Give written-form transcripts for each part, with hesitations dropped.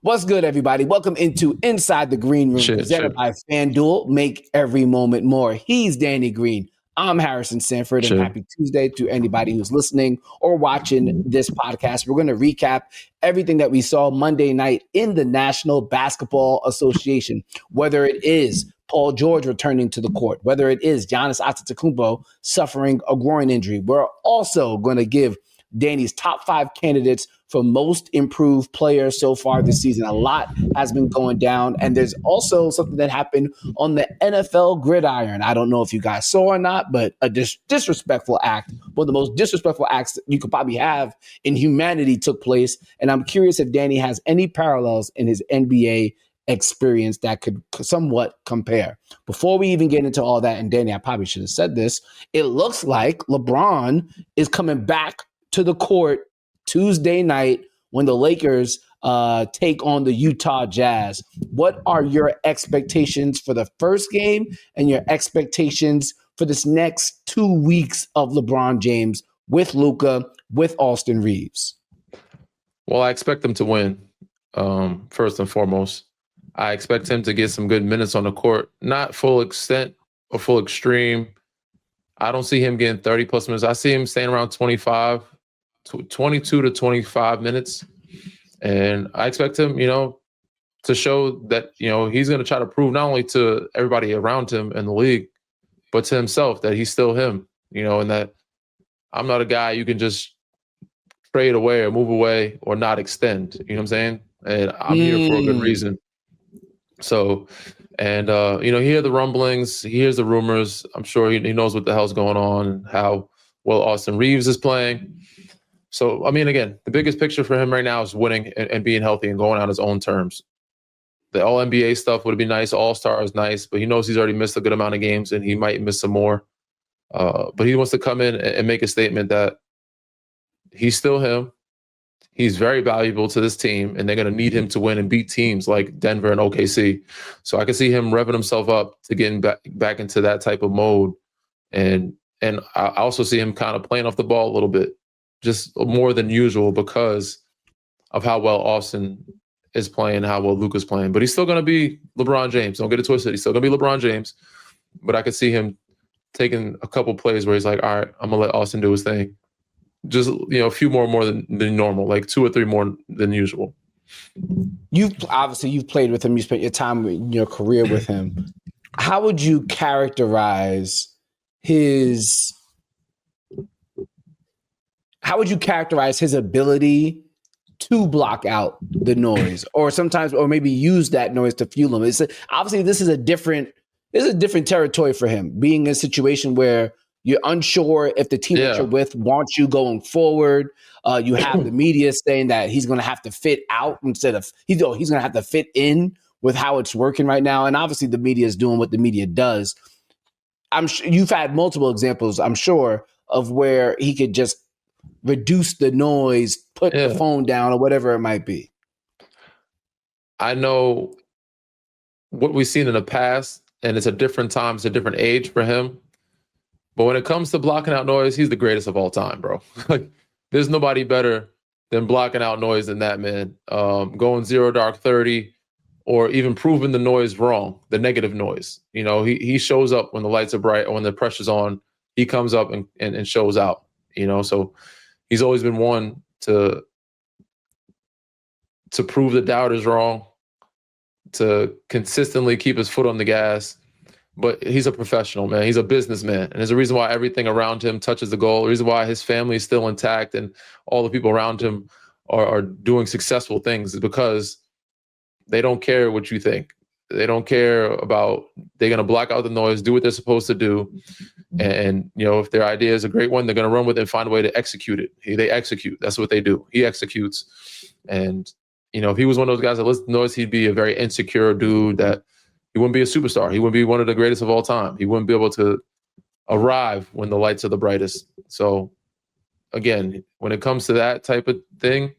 What's good, everybody? Welcome into Inside the Green Room, presented by FanDuel. Make every moment more. He's Danny Green. I'm Harrison Sanford, and happy Tuesday to anybody who's listening or watching this podcast. We're going to recap everything that we saw Monday night in the National Basketball Association, whether it is Paul George returning to the court, whether it is Giannis Antetokounmpo suffering a groin injury. We're also going to give Danny's top 5 candidates for most improved players so far this season. A lot has been going down, and there's also something that happened on the NFL gridiron. I don't know if you guys saw or not, but a disrespectful act, one of the most disrespectful acts you could probably have in humanity took place, and I'm curious if Danny has any parallels in his NBA experience that could somewhat compare. Before we even get into all that, and Danny, I probably should have said this, it looks like LeBron is coming back to the court Tuesday night when the Lakers take on the Utah Jazz. What are your expectations for the first game and your expectations for this next 2 weeks of LeBron James with Luka, with Austin Reeves? Well, I expect them to win, first and foremost. I expect him to get some good minutes on the court, not full extent or full extreme. I don't see him getting 30-plus minutes. I see him staying around 22 to 25 minutes. And I expect him, to show that, he's going to try to prove not only to everybody around him in the league, but to himself that he's still him, and that I'm not a guy you can just trade away or move away or not extend. You know what I'm saying? And I'm here for a good reason. So, and, he hears the rumblings, he hears the rumors. I'm sure he knows what the hell's going on and how well Austin Reeves is playing. So, again, the biggest picture for him right now is winning and being healthy and going on his own terms. The All-NBA stuff would be nice. All-Star is nice, but he knows he's already missed a good amount of games and he might miss some more. But he wants to come in and make a statement that he's still him. He's very valuable to this team, and they're going to need him to win and beat teams like Denver and OKC. So I can see him revving himself up to getting back into that type of mode. And I also see him kind of playing off the ball a little bit, just more than usual because of how well Austin is playing, how well Luka's playing. But he's still going to be LeBron James. Don't get it twisted. He's still going to be LeBron James. But I could see him taking a couple plays where he's like, all right, I'm going to let Austin do his thing. Just, a few more than normal, like 2 or 3 more than usual. You've played with him. You spent your time in your career with him. How would you characterize his ability to block out the noise, or maybe use that noise to fuel him? Obviously, this is a different territory for him, being in a situation where you're unsure if the team that you're with wants you going forward. You have the media saying that he's going to have to fit out instead of he's going to have to fit in with how it's working right now. And obviously, the media is doing what the media does. I'm sure you've had multiple examples, I'm sure, of where he could just reduce the noise, put the phone down, or whatever it might be. I know what we've seen in the past, and it's a different time, it's a different age for him. But when it comes to blocking out noise, he's the greatest of all time, bro. Like, there's nobody better than blocking out noise than that man. Going 0 dark 30, or even proving the noise wrong, the negative noise. He shows up when the lights are bright or when the pressure's on. He comes up and shows out. So he's always been one to prove the doubters wrong, to consistently keep his foot on the gas. But he's a professional, man. He's a businessman. And there's a reason why everything around him touches the goal. The reason why his family is still intact and all the people around him are doing successful things is because they don't care what you think. They don't care about, they're going to block out the noise, do what they're supposed to do. And, if their idea is a great one, they're going to run with it and find a way to execute it. They execute. That's what they do. He executes. And, if he was one of those guys that listened to noise, he'd be a very insecure dude that he wouldn't be a superstar. He wouldn't be one of the greatest of all time. He wouldn't be able to arrive when the lights are the brightest. So, again, when it comes to that type of thing,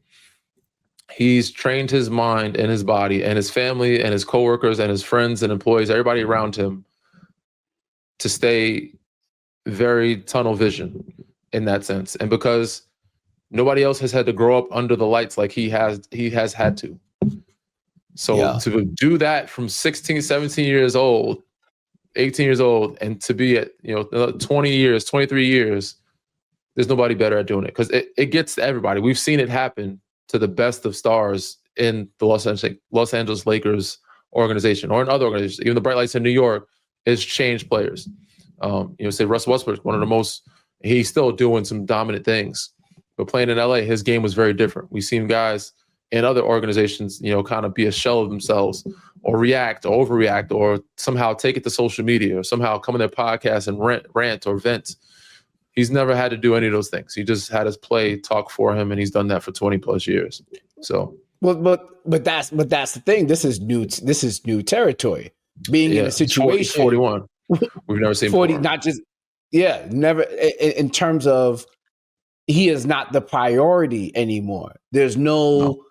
he's trained his mind and his body and his family and his coworkers and his friends and employees, everybody around him, to stay very tunnel vision in that sense. And because nobody else has had to grow up under the lights like he has had to. So to do that from 16, 17 years old, 18 years old, and to be at 20 years, 23 years, there's nobody better at doing it because it gets to everybody. We've seen it happen to the best of stars in the Los Angeles Lakers organization or in other organizations. Even the Bright Lights in New York has changed players. Say Russell Westbrook, one of the most, he's still doing some dominant things, but playing in LA, his game was very different. We've seen guys in other organizations, kind of be a shell of themselves or react or overreact or somehow take it to social media or somehow come in their podcast and rant or vent. He's never had to do any of those things. He just had his play talk for him, and he's done that for 20 plus years. So, but that's the thing. This is new territory. Being in a situation 41, we've never seen 40. Before. Not just never in terms of he is not the priority anymore. There's no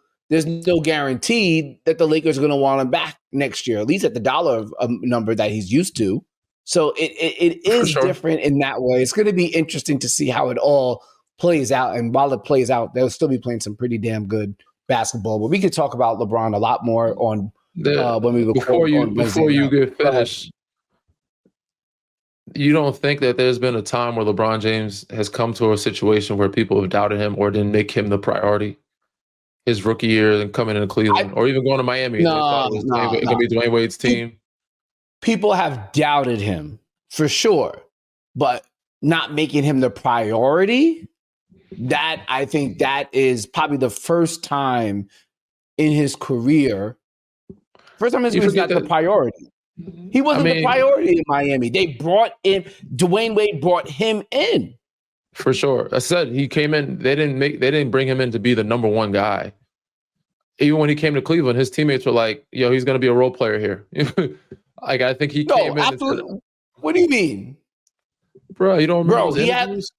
guarantee that the Lakers are going to want him back next year, at least at the dollar number that he's used to. So it is different in that way. It's going to be interesting to see how it all plays out. And while it plays out, they'll still be playing some pretty damn good basketball. But we could talk about LeBron a lot more on when we before you get finished. You don't think that there's been a time where LeBron James has come to a situation where people have doubted him or didn't make him the priority? His rookie year and coming into Cleveland or even going to Miami. Thought it was going to be Dwayne Wade's team. People have doubted him for sure, but not making him the priority. That I think that is probably the first time in his career. First time he was not the priority. He wasn't the priority in Miami. They brought in Dwayne Wade, brought him in. For sure. I said he came in. They didn't bring him in to be the number one guy. Even when he came to Cleveland, his teammates were like, "Yo, he's going to be a role player here." Like I think he came in. Absolutely. What do you mean, bro? You don't remember those interviews?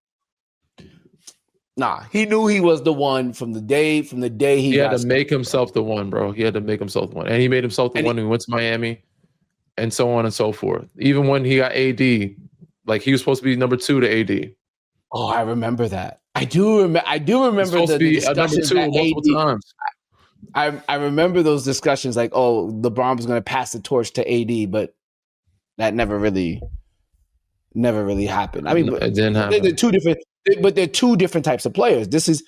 He knew he was the one from the day he had to make himself the one, bro. He had to make himself the one, and he made himself the one when he went to Miami, and so on and so forth. Even when he got AD, like he was supposed to be number 2 to AD. Oh, I remember that. I do remember the discussions number 2 multiple times. I remember those discussions like, oh, LeBron was going to pass the torch to AD, but that never really happened. I mean, it didn't happen. They're two different types of players. This is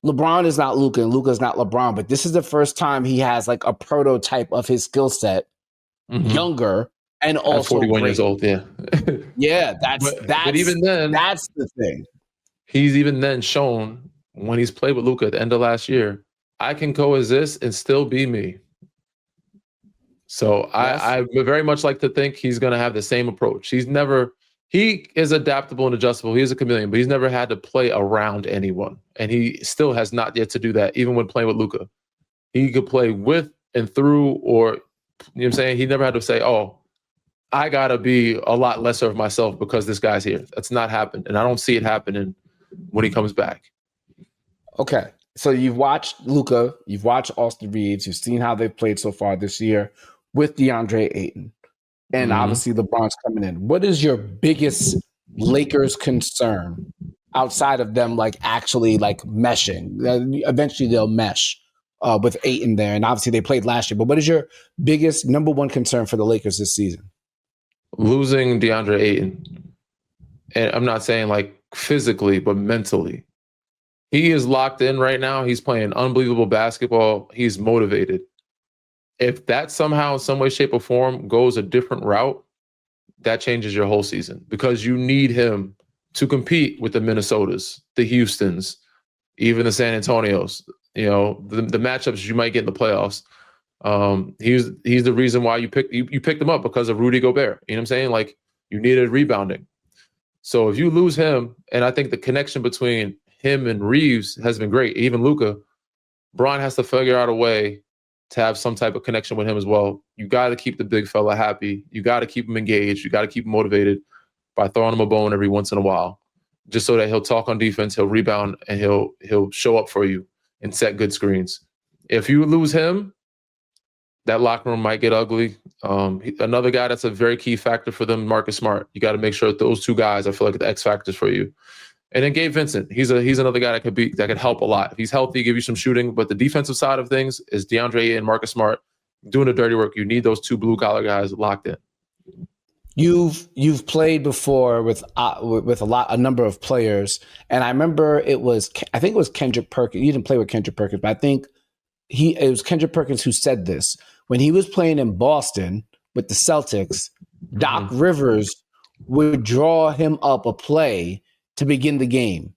LeBron is not Luka and Luka is not LeBron, but this is the first time he has like a prototype of his skill set, younger and also at 41 years old. Yeah, yeah. But even then, that's the thing. He's even then shown. When he's played with Luka at the end of last year, I can coexist and still be me. So yes. I very much like to think he's going to have the same approach. He is adaptable and adjustable. He is a chameleon, but he's never had to play around anyone. And he still has not yet to do that, even when playing with Luka. He could play with and through, or, you know what I'm saying? He never had to say, oh, I got to be a lot lesser of myself because this guy's here. That's not happened. And I don't see it happening when he comes back. Okay, so you've watched Luka, you've watched Austin Reeves, you've seen how they've played so far this year with DeAndre Ayton, and obviously LeBron's coming in. What is your biggest Lakers concern outside of them actually meshing? Eventually they'll mesh with Ayton there, and obviously they played last year. But what is your biggest number one concern for the Lakers this season? Losing DeAndre Ayton, and I'm not saying physically, but mentally. He is locked in right now. He's playing unbelievable basketball. He's motivated. If that somehow, some way, shape, or form goes a different route, that changes your whole season because you need him to compete with the Minnesotas, the Houstons, even the San Antonios, the matchups you might get in the playoffs. He's the reason why you picked him up because of Rudy Gobert. You know what I'm saying? You needed rebounding. So if you lose him, and I think the connection between him and Reeves has been great. Even Luka, Bron has to figure out a way to have some type of connection with him as well. You got to keep the big fella happy. You got to keep him engaged. You got to keep him motivated by throwing him a bone every once in a while, just so that he'll talk on defense, he'll rebound, and he'll show up for you and set good screens. If you lose him, that locker room might get ugly. Another guy that's a very key factor for them, Marcus Smart. You got to make sure that those two guys, I feel like, are the X factors for you. And then Gabe Vincent, he's another guy that could help a lot. If he's healthy, give you some shooting. But the defensive side of things is DeAndre and Marcus Smart doing the dirty work. You need those two blue collar guys locked in. You've played before with a number of players, and I remember I think it was Kendrick Perkins. You didn't play with Kendrick Perkins, but I think it was Kendrick Perkins who said this when he was playing in Boston with the Celtics. Doc Rivers would draw him up a play to begin the game,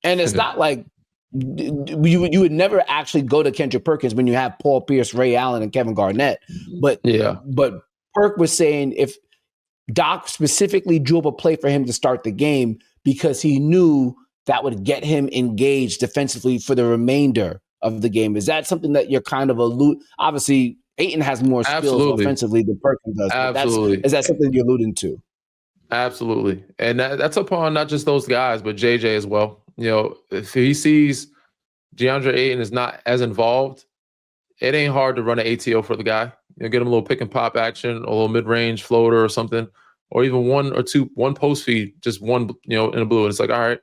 and it's not like you would never actually go to Kendrick Perkins when you have Paul Pierce, Ray Allen, and Kevin Garnett. But Perk was saying if Doc specifically drew up a play for him to start the game because he knew that would get him engaged defensively for the remainder of the game. Is that something that you're kind of obviously, Ayton has more skills offensively than Perkins does. Absolutely. Is that something you're alluding to? Absolutely. And that's upon not just those guys, but JJ as well. If he sees DeAndre Ayton is not as involved, it ain't hard to run an ATO for the guy. Get him a little pick and pop action, a little mid-range floater or something, or even one post feed, just one, in the blue. And it's like, all right,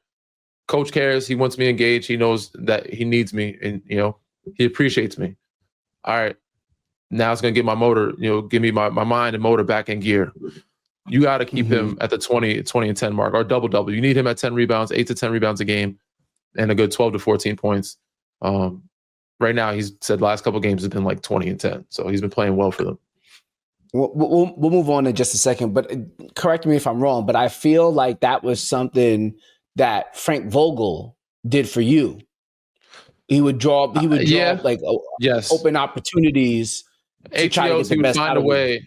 coach cares. He wants me engaged. He knows that he needs me and, he appreciates me. All right, now it's going to get my motor, give me my mind and motor back in gear. You got to keep him at the 20 and 10 mark or double. You need him at 10 rebounds, 8 to 10 rebounds a game and a good 12 to 14 points. Right now, he's said last couple of games has been like 20 and 10. So he's been playing well for them. We'll move on in just a second, but correct me if I'm wrong, but I feel like that was something that Frank Vogel did for you. He would draw open opportunities to try to get the he would best find out a of way you.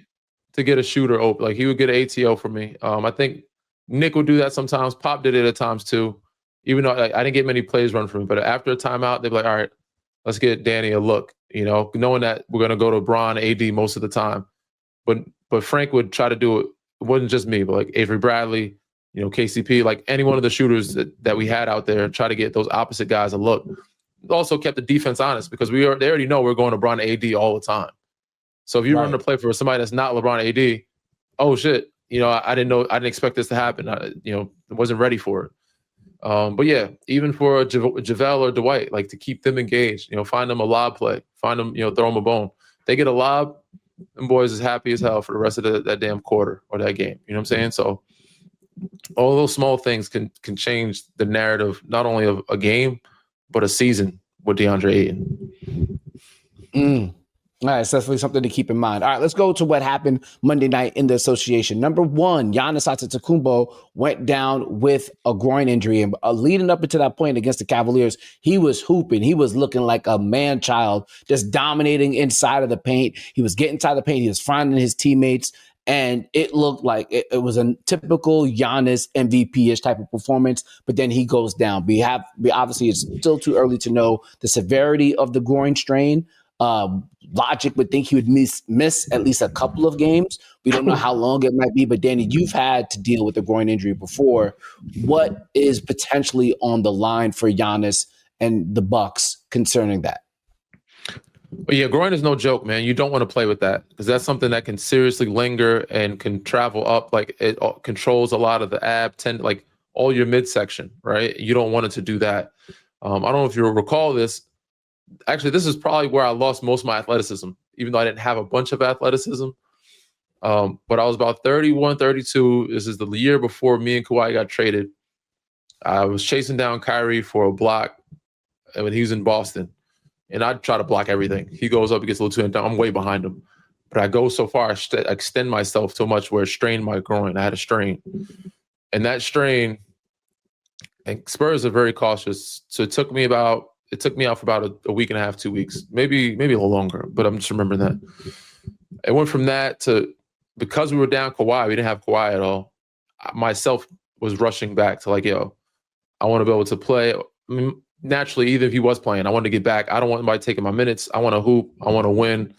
to get a shooter open. Like he would get an ATO for me. I think Nick would do that sometimes. Pop did it at times too. Even though I didn't get many plays run for me, but after a timeout, they'd be like, all right, let's get Danny a look, knowing that we're going to go to Bron, AD most of the time. But Frank would try to do it. It wasn't just me, but like Avery Bradley, KCP, like any one of the shooters that we had out there, try to get those opposite guys a look. It also kept the defense honest because they already know we're going to LeBron AD all the time. So if you run to play for somebody that's not LeBron AD, oh shit, I didn't expect this to happen. I wasn't ready for it. But yeah, even for JaVale or Dwight, like to keep them engaged, find them a lob play, find them, throw them a bone. They get a lob, them boys is happy as hell for the rest of that damn quarter or that game. You know what I'm saying? So all those small things can change the narrative, not only of a game, but a season with DeAndre Ayton. All right, it's definitely something to keep in mind. All right, let's go to what happened Monday night in the association. Number one, Giannis Antetokounmpo went down with a groin injury. And leading up into that point against the Cavaliers, he was hooping. He was looking like a man-child, just dominating inside of the paint. He was getting inside the paint. He was finding his teammates. And it looked like it was a typical Giannis MVP-ish type of performance, but then he goes down. Obviously, it's still too early to know the severity of the groin strain. Logic would think he would miss at least a couple of games. We don't know how long it might be, but Danny, you've had to deal with a groin injury before. What is potentially on the line for Giannis and the Bucks concerning that? But yeah, groin is no joke, man. You don't want to play with that because that's something that can seriously linger and can travel up. Like it controls a lot of the ab, like all your midsection, right? You don't want it to do that. I don't know if you recall this. Actually, this is probably where I lost most of my athleticism, even though I didn't have a bunch of athleticism. But I was about 31, 32. This is the year before me and Kawhi got traded. I was chasing down Kyrie for a block when he was in Boston. And I'd try to block everything. He goes up, he gets a little too down. I'm way behind him. But I go so far, I extend myself so much where it strained my groin. I had a strain. And that strain, and Spurs are very cautious. So it took me out for about a week and a half, 2 weeks, maybe a little longer, but I'm just remembering that. It went from that to, because we were down Kawhi, we didn't have Kawhi at all. Myself was rushing back to like, yo, I want to be able to play. I mean, naturally, even if he was playing, I wanted to get back. I don't want anybody taking my minutes. I want to hoop. I want to win.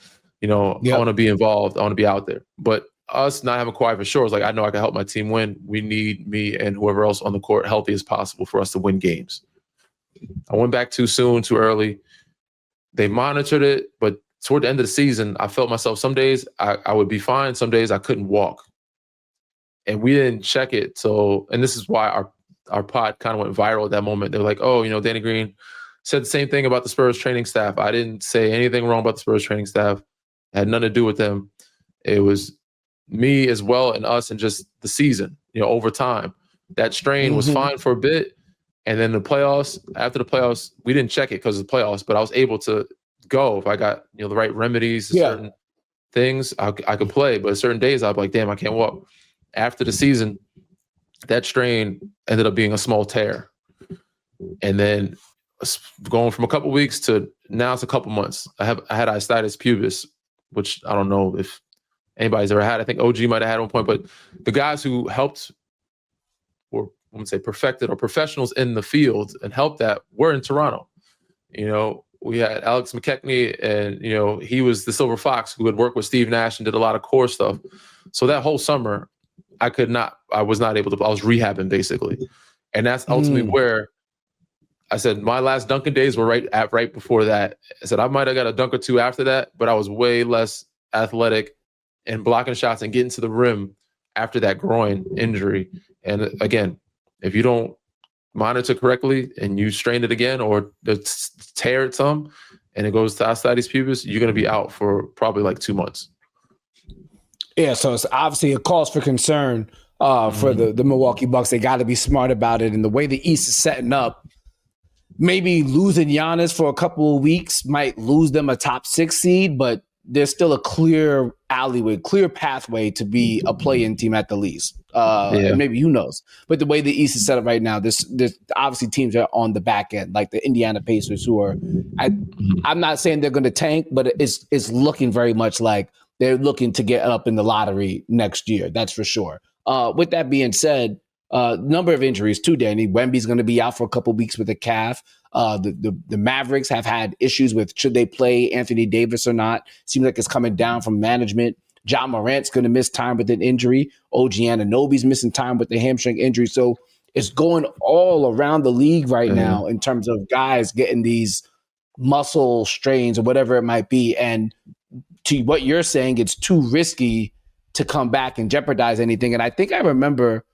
I want to be involved. I want to be out there. But us not having Kawhi for sure is like, I know I can help my team win. We need me and whoever else on the court healthy as possible for us to win games. I went back too soon, too early. They monitored it, but toward the end of the season, I felt myself. Some days I would be fine. Some days I couldn't walk. And we didn't check it. And this is why our pod kind of went viral at that moment. They're like, oh, Danny Green said the same thing about the Spurs training staff. I didn't say anything wrong about the Spurs training staff. It had nothing to do with them. It was me as well and us and just the season, over time. That strain was fine for a bit. And then after the playoffs, we didn't check it because of the playoffs, but I was able to go if I got, the right remedies to certain things, I could play. But certain days I'd be like, damn, I can't walk. After the season, that strain ended up being a small tear. And then going from a couple weeks to now it's a couple months. I had Audacy pubis, which I don't know if anybody's ever had. I think OG might have had at one point, but the guys who helped or I wouldn't say perfected or professionals in the field and helped that were in Toronto. We had Alex McKechnie and, he was the Silver Fox who had worked with Steve Nash and did a lot of core stuff. So that whole summer I was not able to, I was rehabbing basically. And that's ultimately where I said my last dunking days were right before that. I said I might have got a dunk or two after that, but I was way less athletic and blocking shots and getting to the rim after that groin injury. And again, if you don't monitor correctly and you strain it again or tear it some and it goes to Audacy pubis, you're going to be out for probably like 2 months. Yeah, so it's obviously a cause for concern for the Milwaukee Bucks. They got to be smart about it. And the way the East is setting up, maybe losing Giannis for a couple of weeks might lose them a top 6 seed, but there's still a clear pathway to be a play-in team at the least. And maybe who knows? But the way the East is set up right now, there's obviously teams that are on the back end, like the Indiana Pacers, who are. I'm not saying they're going to tank, but it's looking very much like they're looking to get up in the lottery next year. That's for sure. With that being said, number of injuries too, Danny. Wemby's going to be out for a couple weeks with a calf. The Mavericks have had issues with should they play Anthony Davis or not. Seems like it's coming down from management. Ja Morant's going to miss time with an injury. OG Anunoby's missing time with the hamstring injury. So it's going all around the league right now in terms of guys getting these muscle strains or whatever it might be. And to what you're saying, it's too risky to come back and jeopardize anything. And I think I remember,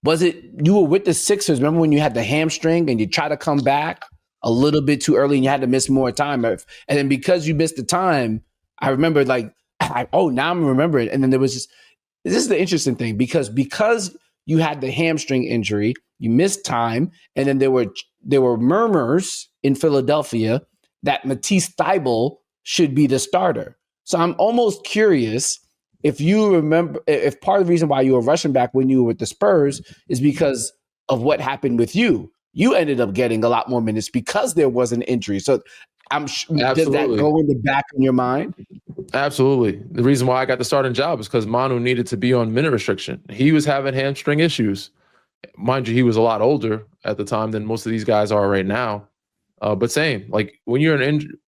was it you were with the Sixers? Remember when you had the hamstring and you tried to come back a little bit too early and you had to miss more time? And then because you missed the time, I remember now I'm remembering. And then there was this is the interesting thing because you had the hamstring injury, you missed time, and then there were murmurs in Philadelphia that Matisse Thybulle should be the starter. So I'm almost curious if you remember, if part of the reason why you were rushing back when you were with the Spurs is because of what happened with you. You ended up getting a lot more minutes because there was an injury. So I'm sure, does that go in the back of your mind? Absolutely. The reason why I got the starting job is because Manu needed to be on minute restriction. He was having hamstring issues. Mind you, he was a lot older at the time than most of these guys are right now. But same, like when you're an injury,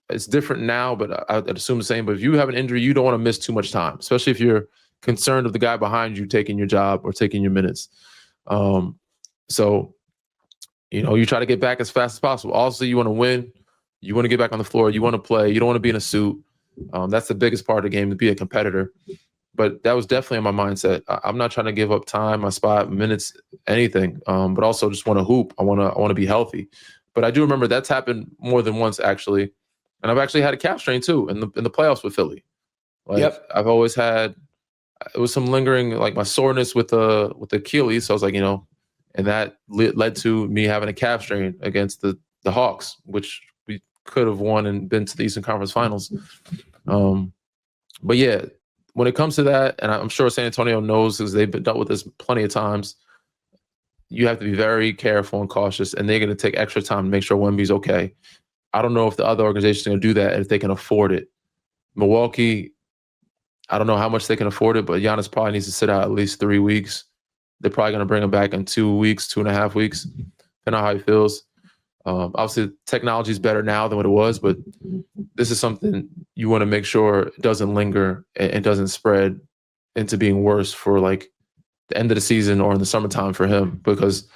it's different now, but I'd assume the same. But if you have an injury, you don't want to miss too much time, especially if you're concerned of the guy behind you taking your job or taking your minutes. So, you try to get back as fast as possible. Also, you want to win. You want to get back on the floor. You want to play. You don't want to be in a suit. That's the biggest part of the game, to be a competitor. But that was definitely in my mindset. I'm not trying to give up time, my spot, minutes, anything. But also just want to hoop. I want to be healthy. But I do remember that's happened more than once, actually. And I've actually had a calf strain too in the playoffs with Philly. I've always had, it was some lingering, like my soreness with the Achilles. So I was like, and that led to me having a calf strain against the Hawks, which we could have won and been to the Eastern Conference Finals. But yeah, when it comes to that, and I'm sure San Antonio knows because they've dealt with this plenty of times, you have to be very careful and cautious, and they're going to take extra time to make sure Wemby's okay. I don't know if the other organizations are going to do that and if they can afford it. Milwaukee, I don't know how much they can afford it, but Giannis probably needs to sit out at least 3 weeks. They're probably going to bring him back in 2 weeks, 2.5 weeks, depending on how he feels. Obviously, technology is better now than what it was, but this is something you want to make sure doesn't linger and doesn't spread into being worse for like the end of the season or in the summertime for him, because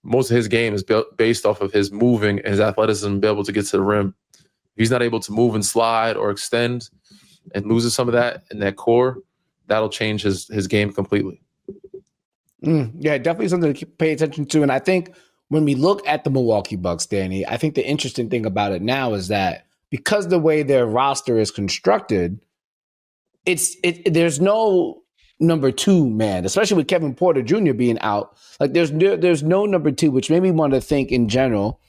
most of his game is based off of his moving and his athleticism, be able to get to the rim. If he's not able to move and slide or extend and loses some of that in that core, that'll change his game completely. Yeah, definitely something to pay attention to. And I think when we look at the Milwaukee Bucks, Danny, I think the interesting thing about it now is that because the way their roster is constructed, there's no number two man, especially with Kevin Porter Jr. being out. Like there's no number two, which made me want to think in general.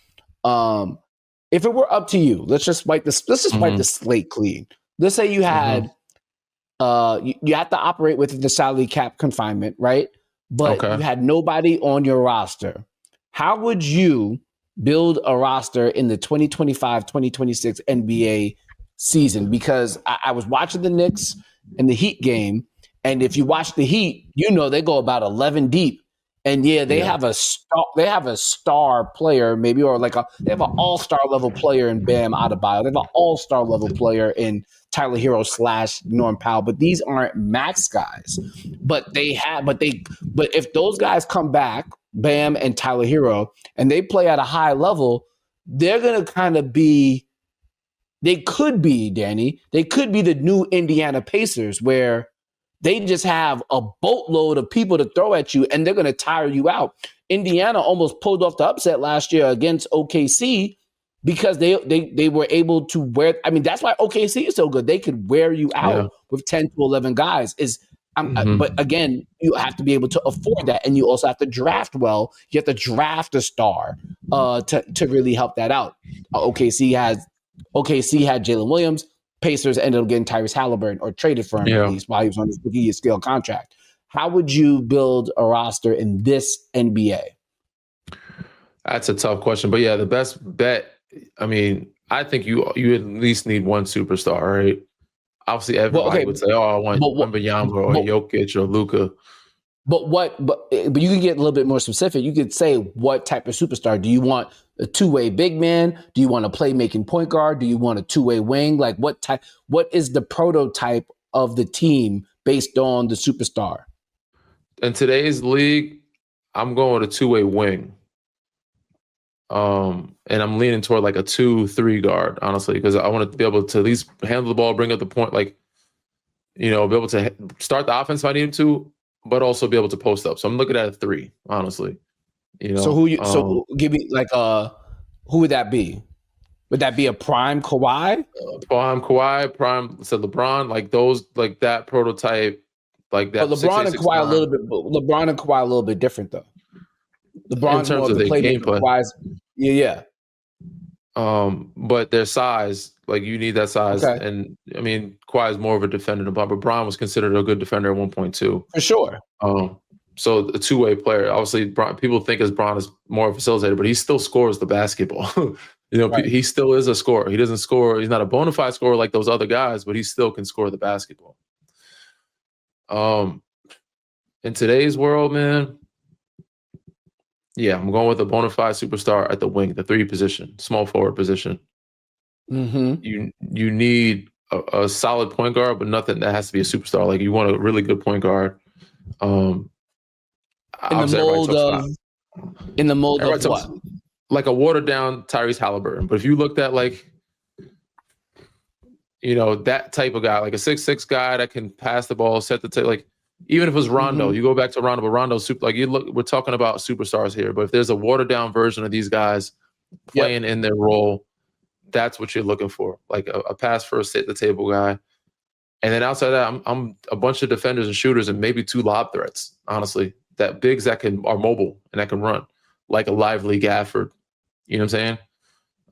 If it were up to you, let's just wipe the slate clean. Let's say you had you have to operate within the salary cap confinement, right? But you had nobody on your roster. How would you build a roster in the 2025-2026 NBA season? Because I was watching the Knicks and the Heat game, and if you watch the Heat, you know they go about 11 deep. And they have a star player, maybe, or they have an all-star level player in Bam Adebayo. They have an all-star level player in Tyler Hero / Norm Powell, but these aren't max guys. But if those guys come back, Bam and Tyler Hero, and they play at a high level, they're gonna kind of be. They could be, Danny. They could be the new Indiana Pacers, where they just have a boatload of people to throw at you, and they're going to tire you out. Indiana almost pulled off the upset last year against OKC because they were able to wear. I mean, that's why OKC is so good. They could wear you out with 10 to 11 guys. But again, you have to be able to afford that, and you also have to draft well. You have to draft a star to really help that out. OKC had Jalen Williams. Pacers ended up getting Tyrese Halliburton, or traded for him at least, while he was on his rookie scale contract. How would you build a roster in this NBA? That's a tough question, but yeah, the best bet. I mean, I think you at least need one superstar, right? Obviously, everybody would say, "Oh, I want Wembanyama or Jokic or Luka." But you can get a little bit more specific. You could say, what type of superstar? Do you want a two-way big man? Do you want a playmaking point guard? Do you want a two-way wing? Like what type? What is the prototype of the team based on the superstar? In today's league, I'm going with a two-way wing. And I'm leaning toward like a 2-3 guard, honestly, because I want to be able to at least handle the ball, bring up the point, be able to start the offense if I need to, but also be able to post up. So I'm looking at a 3, honestly. So give me who would that be? Would that be a prime Kawhi? Prime LeBron, like those, like that prototype, like that. But LeBron and Kawhi a little bit different though. LeBron's in terms of the gameplay. Yeah. But their size, like you need that size, and I mean Kawhi is more of a defender than LeBron, but Bron was considered a good defender at 1.2 for sure. So a two-way player. Obviously, people think Bron is more of a facilitator, but he still scores the basketball. He still is a scorer. He doesn't score. He's not a bona fide scorer like those other guys, but he still can score the basketball. In today's world, man, yeah, I'm going with a bona fide superstar at the wing, the 3 position, small forward position. Mm-hmm. You need a solid point guard, but nothing that has to be a superstar. Like you want a really good point guard. In the mold of what? Like a watered down Tyrese Halliburton. But if you looked at that type of guy, like a 6'6" guy that can pass the ball, set the table, like even if it was Rondo, you go back to Rondo, but Rondo's super. Like we're talking about superstars here. But if there's a watered down version of these guys playing in their role, that's what you're looking for, like a pass first, set the table guy. And then outside that, I'm a bunch of defenders and shooters and maybe 2 lob threats, honestly. That bigs that are mobile and that can run, like a Lively Gafford. You know what I'm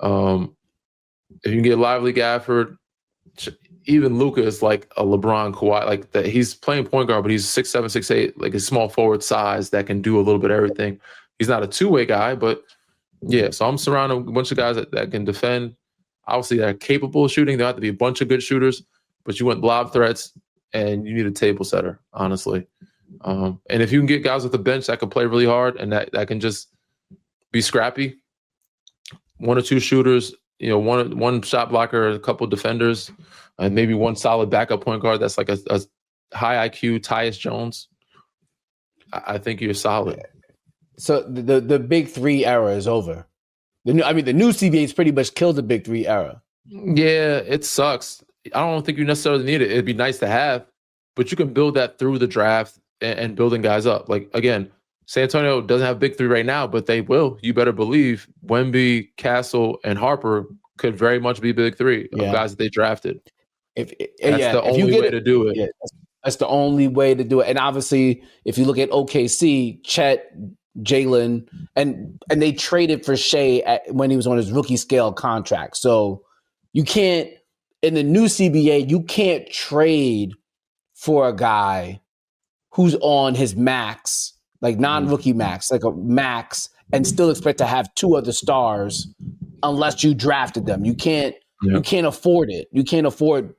saying? If you can get Lively Gafford, even Luka is like a LeBron Kawhi, like that. He's playing point guard, but he's 6'7", 6'8", like a small forward size that can do a little bit of everything. He's not a two-way guy, but yeah. So I'm surrounded with a bunch of guys that can defend. Obviously, they're capable of shooting. There have to be a bunch of good shooters, but you want lob threats and you need a table setter, honestly. And if you can get guys with the bench that can play really hard and that can just be scrappy, 1 or 2 shooters, one shot blocker, a couple defenders, and maybe 1 solid backup point guard that's like a high IQ Tyus Jones, I think you're solid. So the big 3 era is over. The new CBA's pretty much killed the big 3 era. Yeah, it sucks. I don't think you necessarily need it. It'd be nice to have, but you can build that through the draft and building guys up. Like, again, San Antonio doesn't have big three right now, but they will. You better believe Wemby, Castle, and Harper could very much be big three of guys that they drafted. That's the only way to do it. Yeah, that's the only way to do it. And obviously, if you look at OKC, Chet, Jalen, and they traded for Shea when he was on his rookie scale contract. So you can't, in the new CBA, you can't trade for a guy who's on his max, like non-rookie max, like a max, and still expect to have two other stars unless you drafted them. You can't afford it. You can't afford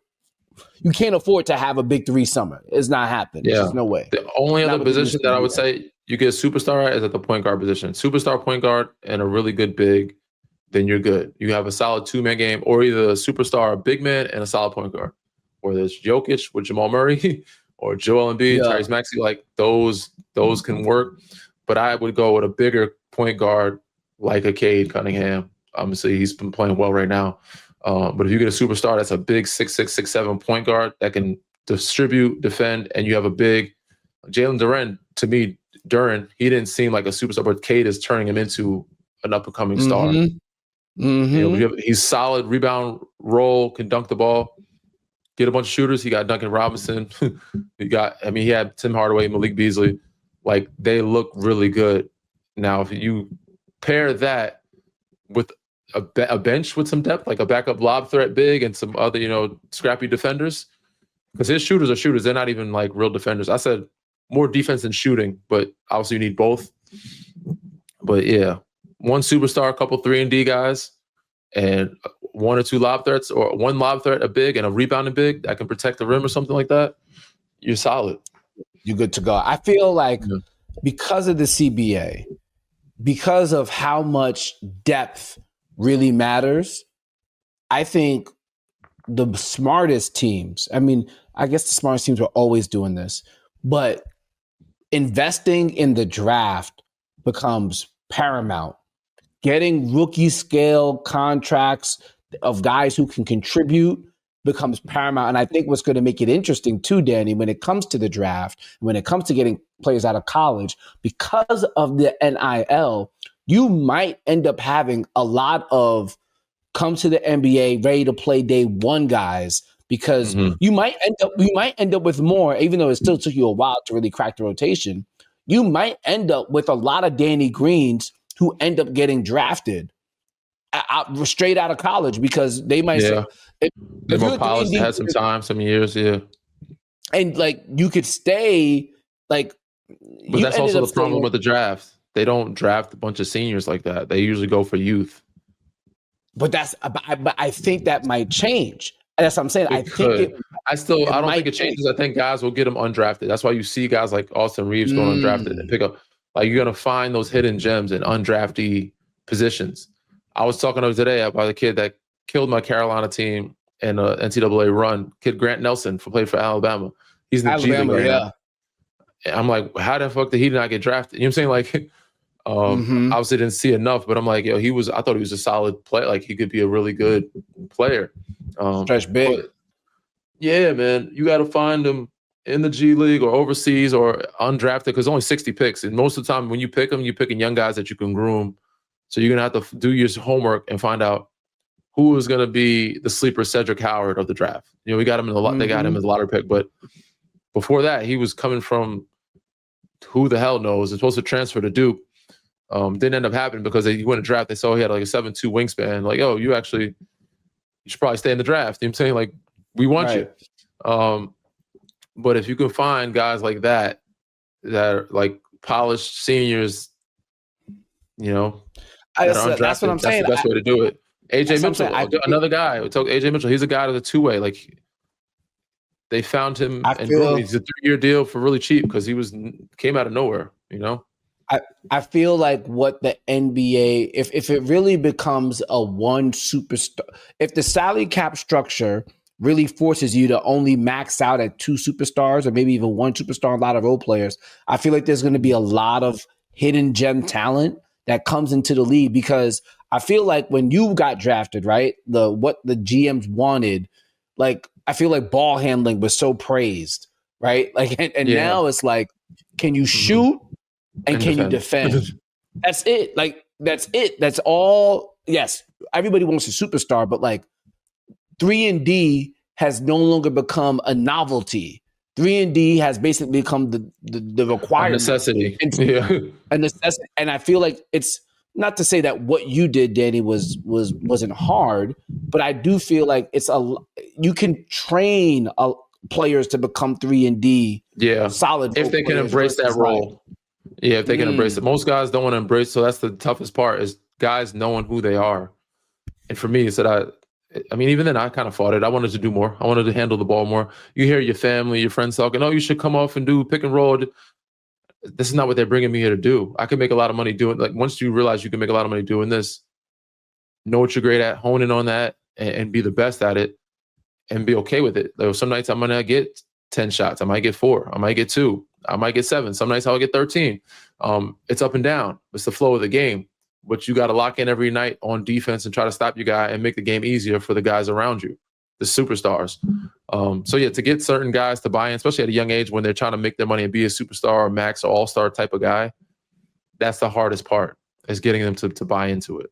to have a big three summer. It's not happening. Yeah. There's no way. The only other position that I would say you get a superstar at is at the point guard position. Superstar point guard and a really good big, then you're good. You have a solid two-man game, or either a superstar, a big man, and a solid point guard. Whether it's Jokic with Jamal Murray or Joel Embiid, Tyrese Maxey, like those can work. But I would go with a bigger point guard like a Cade Cunningham. Obviously, he's been playing well right now. But if you get a superstar that's a big 6'6", 6'7" point guard that can distribute, defend, and you have a big Jalen Duren, to me, he didn't seem like a superstar, but Cade is turning him into an up-and-coming star. Mm-hmm. You know, he's solid, rebound, roll, can dunk the ball, get a bunch of shooters. He got Duncan Robinson. he had Tim Hardaway, Malik Beasley. Like, they look really good. Now, if you pair that with a bench with some depth, like a backup lob threat big and some other, scrappy defenders, because his shooters are shooters. They're not even like real defenders. I said more defense than shooting, but obviously you need both. But yeah, one superstar, a couple 3-and-D guys, and one or two lob threats, or one lob threat, a big, and a rebounding big that can protect the rim or something like that. You're solid. You're good to go. I feel like because of the CBA, because of how much depth really matters, I think the smartest teams, I guess the smartest teams are always doing this, but investing in the draft becomes paramount. Getting rookie scale contracts of guys who can contribute becomes paramount. And I think what's going to make it interesting too, Danny, when it comes to the draft, when it comes to getting players out of college, because of the NIL, you might end up having a lot of come to the NBA ready to play day one guys, because you might end up with more, even though it still took you a while to really crack the rotation. You might end up with a lot of Danny Greens who end up getting drafted straight out of college, because they might say, they're more polished, had some time, some years, and like you could stay like. But that's also the problem with the draft. They don't draft a bunch of seniors like that. They usually go for youth. But I think that might change. That's what I'm saying. I don't think it changes. I think guys will get them undrafted. That's why you see guys like Austin Reeves going undrafted and pick up. Like, you're gonna find those hidden gems in undrafted positions. I was talking today about a kid that killed my Carolina team in a NCAA run. Kid Grant Nelson played for Alabama. He's in the G League right now. And I'm like, how the fuck did he not get drafted? You know what I'm saying? Like, obviously didn't see enough, but I'm like, I thought he was a solid player. Like, he could be a really good player. Stretch big. Yeah, man, you got to find him in the G League or overseas or undrafted, because only 60 picks. And most of the time when you pick them, you're picking young guys that you can groom. So you're going to have to do your homework and find out who is going to be the sleeper Cedric Howard of the draft. We got him in they got him as a lottery pick, but before that, he was coming from who the hell knows. It's supposed to transfer to Duke. Didn't end up happening because he went to draft. They saw he had like a 7'2" wingspan. Like, you should probably stay in the draft. You know what I'm saying? Like, we want you. But if you can find guys like that are like polished seniors, that are undrafted, that's what I'm saying. That's the best way to do it. AJ Mitchell, another guy. We talk AJ Mitchell. He's a guy to the two-way. Like, they found him and he's a 3-year deal for really cheap because he came out of nowhere. I feel like what the NBA, if it really becomes a one superstar, if the salary cap structure really forces you to only max out at 2 superstars or maybe even 1 superstar, a lot of role players, I feel like there's going to be a lot of hidden gem talent that comes into the league, because I feel like when you got drafted, right, what the GMs wanted, like, I feel like ball handling was so praised, right? Like, and now it's like, can you shoot and can you defend? That's it. Like, that's it. That's all. Yes, everybody wants a superstar, but like 3-and-D has no longer become a novelty. 3-and-D has basically become the requirement. A necessity. A necessity. And I feel like it's not to say that what you did, Danny, wasn't hard, but I do feel like you can train players to become 3-and-D. Solid. If they can embrace that role. Yeah, if they can embrace it. Most guys don't want to embrace, so that's the toughest part is guys knowing who they are. And for me, it's that I mean, even then I kind of fought it. I wanted to do more. I wanted to handle the ball more. You hear your family, your friends talking, oh, you should come off and do pick and roll. This is not what they're bringing me here to do. I can make a lot of money doing, like, once you realize you can make a lot of money doing this, know what you're great at, hone in on that, and be the best at it, and be okay with it. Like, some nights I'm going to get 10 shots. I might get 4. I might get 2. I might get 7. Some nights I'll get 13. It's up and down. It's the flow of the game. But you got to lock in every night on defense and try to stop your guy and make the game easier for the guys around you, the superstars. So yeah, to get certain guys to buy in, especially at a young age when they're trying to make their money and be a superstar or max or all-star type of guy, that's the hardest part, is getting them to buy into it.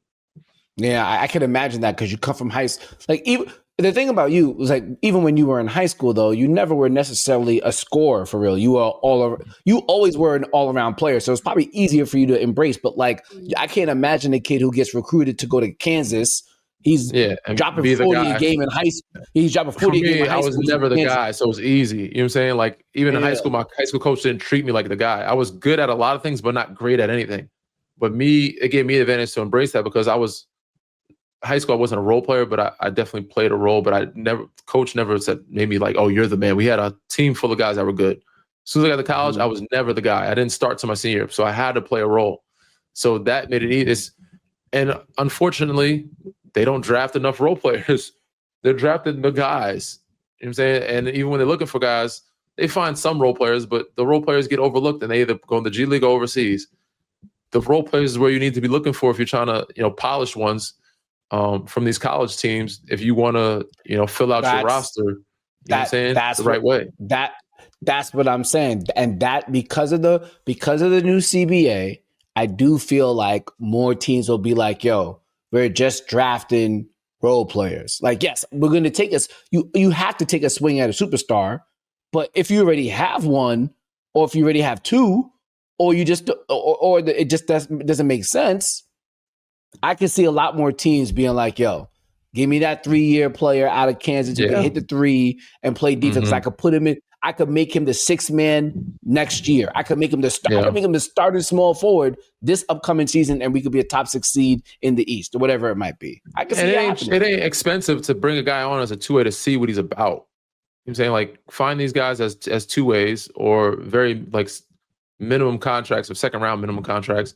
Yeah, I can imagine that, because you come from high school. Like, even the thing about you was, like, even when you were in high school, though, you never were necessarily a scorer for real. You were you always were an all-around player, so it's probably easier for you to embrace. But like, I can't imagine a kid who gets recruited to go to Kansas. He's dropping 40 a game in high school. He's dropping 40 a game in high school. I was never the guy, so it was easy. You know what I'm saying? Like, even in high school, my high school coach didn't treat me like the guy. I was good at a lot of things, but not great at anything. But it gave me the advantage to embrace that, because high school, I wasn't a role player, but I definitely played a role. But coach never made me like, oh, you're the man. We had a team full of guys that were good. As soon as I got to college, I was never the guy. I didn't start till my senior year, so I had to play a role. So that made it easy. And unfortunately, they don't draft enough role players. They're drafting the guys. You know what I'm saying? And even when they're looking for guys, they find some role players, but the role players get overlooked, and they either go in the G League or overseas. The role players is where you need to be looking for if you're trying to, polish ones. From these college teams, if you want to, fill out your roster, you know what I'm saying? That's the right way. That's what I'm saying. And that because of the new CBA, I do feel like more teams will be like, yo, we're just drafting role players. Like, yes, we're going to take us. You have to take a swing at a superstar, but if you already have one, or if you already have 2, or you just or it just doesn't make sense, I can see a lot more teams being like, yo, give me that 3-year player out of Kansas who can hit the 3 and play defense. I could put him in. I could make him the 6th man next year. I could make him the I could make him the starting small forward this upcoming season, and we could be a top 6 seed in the East, or whatever it might be. I can see it ain't expensive to bring a guy on as a 2-way to see what he's about. You know what I'm saying? Like, find these guys as 2-ways, or very like minimum contracts, or second round minimum contracts.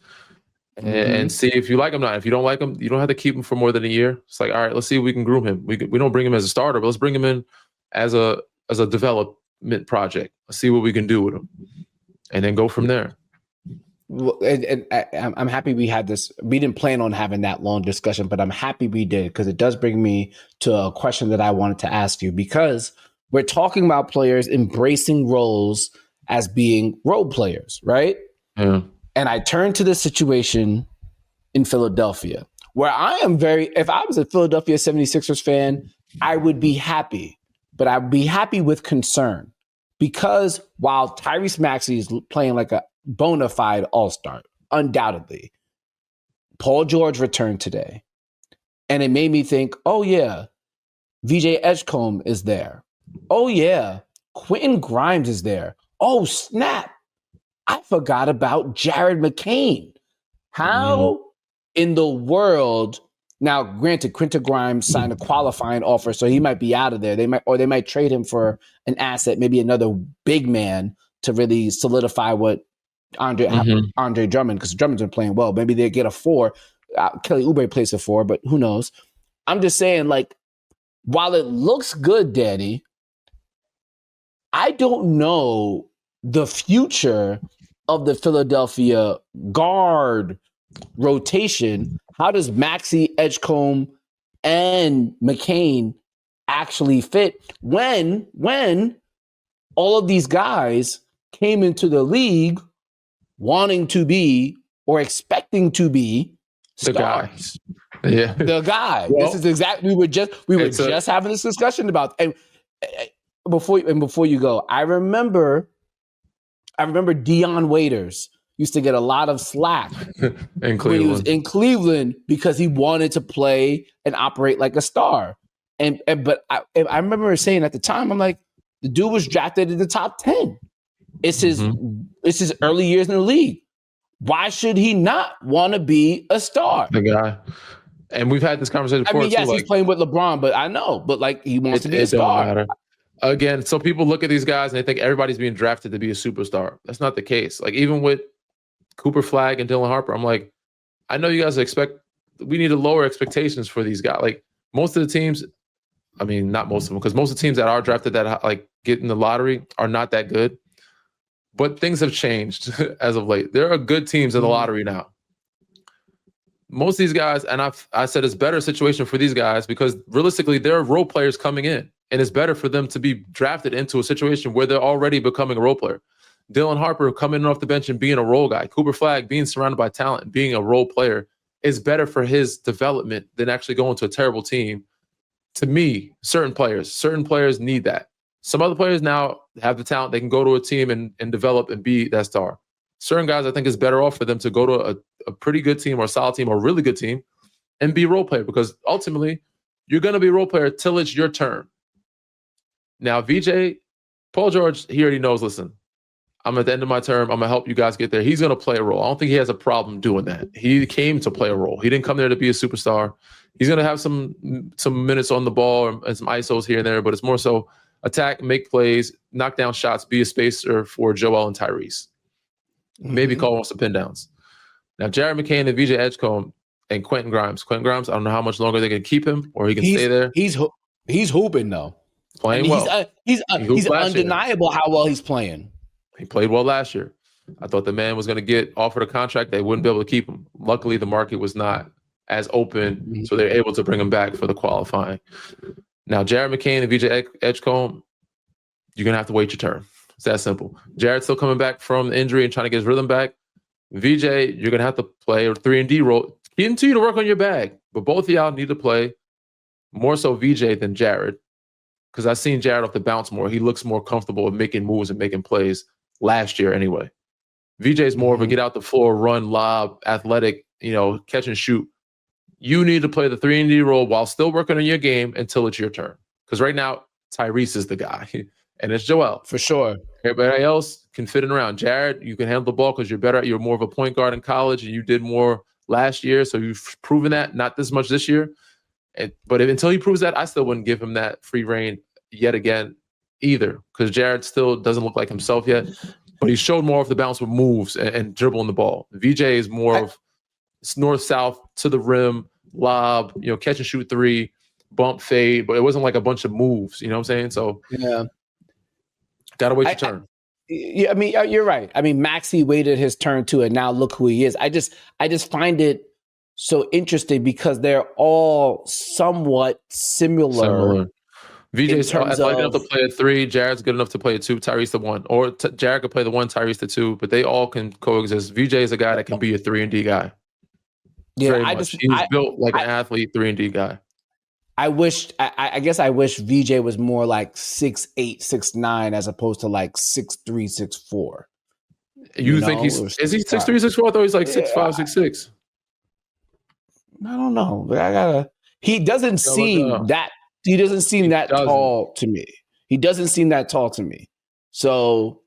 And see if you like him or not. If you don't like him, you don't have to keep him for more than a year. It's like, all right, let's see if we can groom him. We don't bring him as a starter, but let's bring him in as a development project. Let's see what we can do with him, and then go from there. Well, and I'm happy we had this. We didn't plan on having that long discussion, but I'm happy we did, because it does bring me to a question that I wanted to ask you, because we're talking about players embracing roles as being role players, right? Yeah. And I turn to the situation in Philadelphia, where I am if I was a Philadelphia 76ers fan, I would be happy, but I'd be happy with concern, because while Tyrese Maxey is playing like a bona fide all-star, undoubtedly, Paul George returned today. And it made me think, oh yeah, VJ Edgecombe is there. Oh yeah, Quentin Grimes is there. Oh snap, I forgot about Jared McCain. How in the world? Now, granted, Quentin Grimes signed a qualifying offer, so he might be out of there. They might trade him for an asset, maybe another big man, to really solidify what Andre Drummond, because Drummond's been playing well. Maybe they get a 4. Kelly Oubre plays a 4, but who knows? I'm just saying, like, while it looks good, Danny, I don't know the future of the Philadelphia guard rotation. How does Maxey, Edgecombe, and McCain actually fit when all of these guys came into the league wanting to be or expecting to be stars. The guy. Well, this is exactly we were just having this discussion about. And before you go, I remember Dion Waiters used to get a lot of slack when he was in Cleveland because he wanted to play and operate like a star. But I remember saying at the time, I'm like, the dude was drafted in the top 10. It's his early years in the league. Why should he not want to be a star? The guy. And we've had this conversation before. I mean, yes, he's playing with LeBron, but I know. But like, he wants to be a star. Don't matter. Again, so people look at these guys and they think everybody's being drafted to be a superstar. That's not the case. Like, even with Cooper Flagg and Dylan Harper, I'm like, I know you guys we need to lower expectations for these guys. Like, most of the teams, I mean, not most of them, because most of the teams that are drafted that like get in the lottery are not that good. But things have changed as of late. There are good teams in the lottery now. Most of these guys, and I said it's better situation for these guys because realistically, there are role players coming in, and it's better for them to be drafted into a situation where they're already becoming a role player. Dylan Harper coming in off the bench and being a role guy. Cooper Flagg being surrounded by talent and being a role player is better for his development than actually going to a terrible team. To me, certain players need that. Some other players now have the talent. They can go to a team and develop and be that star. Certain guys, I think it's better off for them to go to a pretty good team or a solid team or a really good team and be a role player because ultimately you're going to be a role player till it's your turn. Now, VJ, Paul George, he already knows, listen, I'm at the end of my term. I'm going to help you guys get there. He's going to play a role. I don't think he has a problem doing that. He came to play a role. He didn't come there to be a superstar. He's going to have some minutes on the ball and some ISOs here and there, but it's more so attack, make plays, knock down shots, be a spacer for Joel and Tyrese. Maybe call on some pin downs. Now, Jared McCain and VJ Edgecombe and Quentin Grimes. I don't know how much longer they can keep him or he can stay there. He's hooping though. Playing well. He's undeniable how well he's playing. He played well last year. I thought the man was going to get offered a contract. They wouldn't be able to keep him. Luckily, the market was not as open, so they're able to bring him back for the qualifying. Now, Jared McCain and VJ Edgecombe, you're going to have to wait your turn. It's that simple. Jared's still coming back from the injury and trying to get his rhythm back. VJ, you're going to have to play a 3-and-D role. Continue to work on your bag, but both of y'all need to play more so VJ than Jared because I've seen Jared off the bounce more. He looks more comfortable with making moves and making plays last year anyway. VJ is more of a get out the floor, run, lob, athletic, catch and shoot. You need to play the 3-and-D role while still working on your game until it's your turn. Because right now, Tyrese is the guy. And it's Joel. For sure. Everybody else can fit in around. Jared, you can handle the ball because you're more of a point guard in college and you did more last year. So you've proven that, not this much this year. But until he proves that, I still wouldn't give him that free reign yet again either. Because Jared still doesn't look like himself yet. But he showed more of the bounce with moves and dribbling the ball. VJ is more of north-south to the rim, lob, catch and shoot 3, bump, fade. But it wasn't like a bunch of moves. You know what I'm saying? So yeah. Gotta wait your turn. I mean, you're right. I mean, Maxey waited his turn too, and now look who he is. I just find it so interesting because they're all somewhat similar. VJ's athletic enough to play a 3. Jared's good enough to play a 2. Tyrese the 1, or Jared could play the 1. Tyrese the 2. But they all can coexist. VJ is a guy that can be a 3-and-D guy. Yeah, he's built like an athlete 3-and-D guy. I guess I wish VJ was more like 6'8", 6'9", as opposed to like 6'3", 6'4". You think is he 6'3", 6'4"? I thought he's like 6'5", 6'6". I don't know. He doesn't seem that tall to me. He doesn't seem that tall to me. So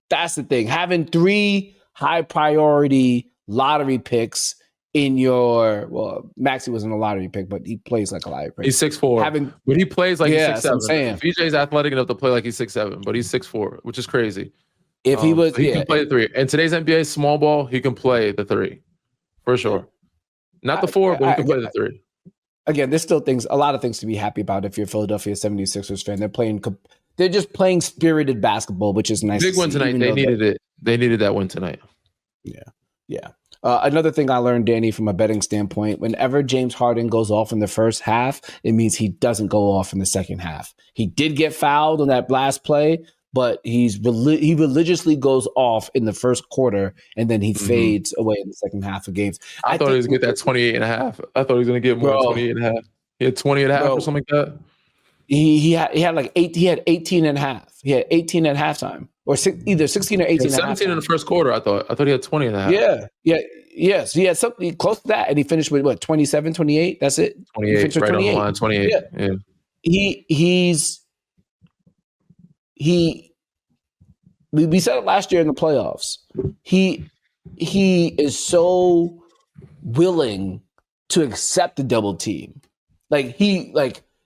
that's the thing. Having 3 high priority lottery picks in Maxey wasn't a lottery pick, but he plays like a lottery pick. He's 6'4", but he plays like he's 6'7". VJ's athletic enough to play like he's 6'7", but he's 6'4", which is crazy. If he was, he can play the 3. In today's NBA small ball, he can play the 3 for sure. Not the 4, but he can play the 3. Again, there's still a lot of things to be happy about if you're a Philadelphia 76ers fan. They're just playing spirited basketball, which is nice. Big win tonight. They needed it. They needed that win tonight. Yeah. Another thing I learned, Danny, from a betting standpoint, whenever James Harden goes off in the first half, it means he doesn't go off in the second half. He did get fouled on that last play, but he religiously goes off in the first quarter and then he fades away in the second half of games. I thought he was going to get that 28 and a half. I thought he was going to get more than 28 and a half. He had 20 and a half or something like that. He had like 8. He had 18 and a half. He had 18 at halftime, or either 16 or 18. 17 in the first quarter. I thought he had 20 and a half. Yes. He had something close to that, and he finished with what, 27, 28. That's it. 28, right 28. On the line. 28. Yeah. We said it last year in the playoffs. He is so willing to accept the double team.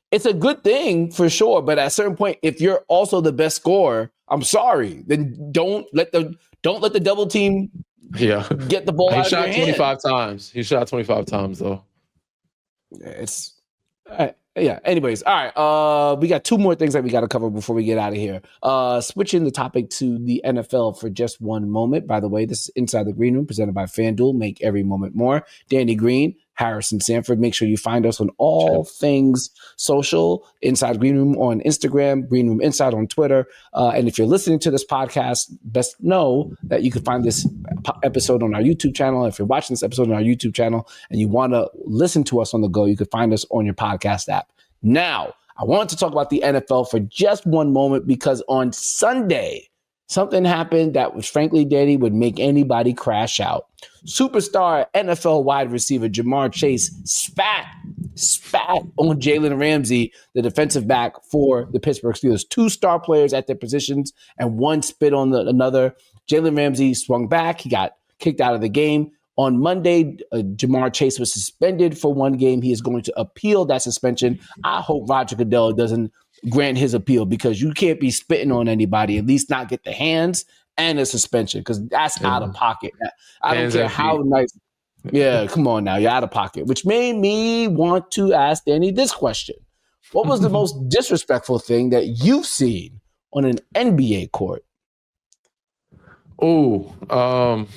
It's a good thing for sure, but at a certain point, if you're also the best scorer, I'm sorry, then don't let the double team get the ball out of your hand. He shot 25 times. He shot 25 times though. Anyways, all right. We got two more things that we got to cover before we get out of here. Switching the topic to the NFL for just one moment. By the way, this is Inside the Green Room presented by FanDuel. Make every moment more. Danny Green, Harrison Sanford. Make sure you find us on all things social. Inside Green Room on Instagram, Green Room Inside on Twitter. And if you're listening to this podcast, best know that you can find this episode on our YouTube channel. If you're watching this episode on our YouTube channel and you want to listen to us on the go, you can find us on your podcast app. Now, I wanted to talk about the NFL for just one moment because on Sunday, something happened that was, frankly, Danny, would make anybody crash out. Superstar NFL wide receiver Ja'Marr Chase spat on Jalen Ramsey, the defensive back for the Pittsburgh Steelers. Two star players at their positions, and one spit on another. Jalen Ramsey swung back. He got kicked out of the game. On Monday, Ja'Marr Chase was suspended for one game. He is going to appeal that suspension. I hope Roger Goodell doesn't grant his appeal because you can't be spitting on anybody, at least not get the hands and a suspension because that's out of pocket. I don't care how nice. Yeah, come on now. You're out of pocket, which made me want to ask Danny this question. What was the most disrespectful thing that you've seen on an NBA court? On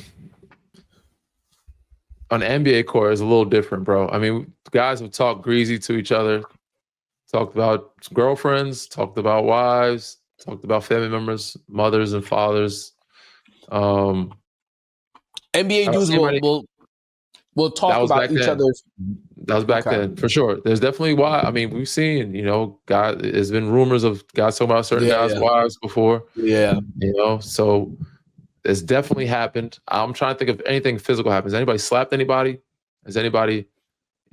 an NBA court is a little different, bro. I mean, guys have talked greasy to each other, talked about girlfriends, talked about wives, talked about family members, mothers and fathers. NBA dudes will talk about each other's. That was back then, for sure. There's definitely why. I mean, we've seen, there's been rumors of guys talking about certain guys' wives before. Yeah. So it's definitely happened. I'm trying to think if anything physical happens. Anybody slapped anybody? Has anybody?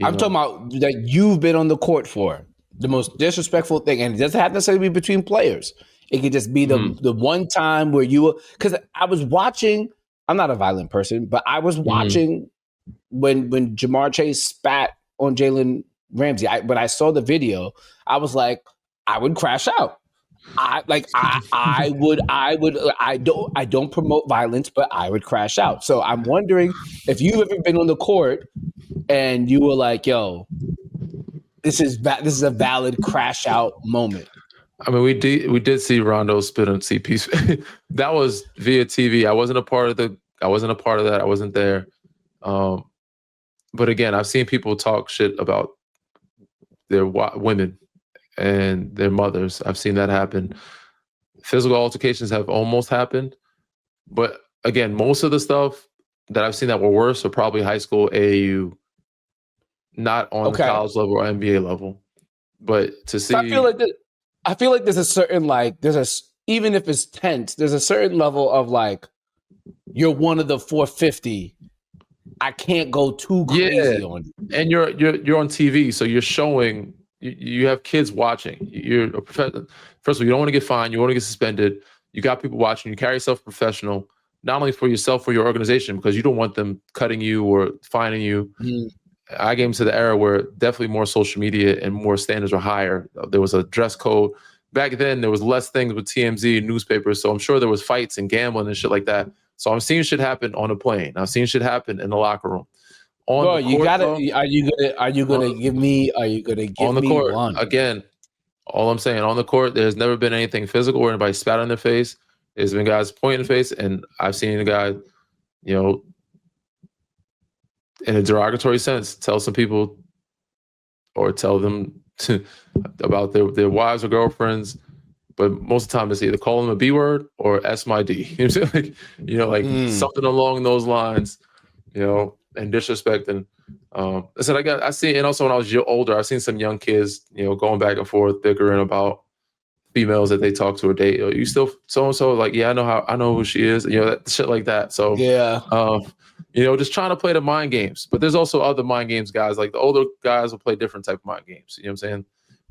I'm talking about that you've been on the court for. The most disrespectful thing, and it doesn't have to necessarily be between players. It could just be the one time where you were, because I was watching. I'm not a violent person, but I was watching when Ja'Marr Chase spat on Jalen Ramsey. When I saw the video, I was like, I would crash out. I don't promote violence, but I would crash out. So I'm wondering if you've ever been on the court and you were like, yo, this is a valid crash out moment. I mean, we did see Rondo spit on CP. That was via TV. I wasn't a part of that. I wasn't there. But again, I've seen people talk shit about their women and their mothers. I've seen that happen. Physical altercations have almost happened. But again, most of the stuff that I've seen that were worse are probably high school, AAU, not on the college level or NBA level. But to see... I feel like there's a certain, even if it's tense, there's a certain level of you're one of the 450. I can't go too crazy on you. And you're on TV, so you're showing... You have kids watching. You're a professional. First of all, you don't want to get fined. You want to get suspended. You got people watching. You carry yourself professional, not only for yourself, for your organization, because you don't want them cutting you or fining you. I came to the era where definitely more social media and more standards were higher. There was a dress code. Back then, there was less things with TMZ and newspapers, so I'm sure there was fights and gambling and shit like that. So I'm seeing shit happen on a plane. I've seen shit happen in the locker room. Are you gonna give me one? Again, all I'm saying, on the court, there's never been anything physical where anybody spat on their face. There's been guys pointing in the face, and I've seen a guy, in a derogatory sense, tell some people or tell them about their wives or girlfriends. but most of the time it's either call him a B word or S my D. You know what I'm saying? Like, something along those lines, and disrespect. And I said, I see, and also when I was older, I've seen some young kids, going back and forth, bickering about females that they talk to or date. You still so-and-so? Like, yeah, I know who she is. That shit like that. So yeah. Just trying to play the mind games. But there's also other mind games guys. Like the older guys will play different type of mind games. You know what I'm saying?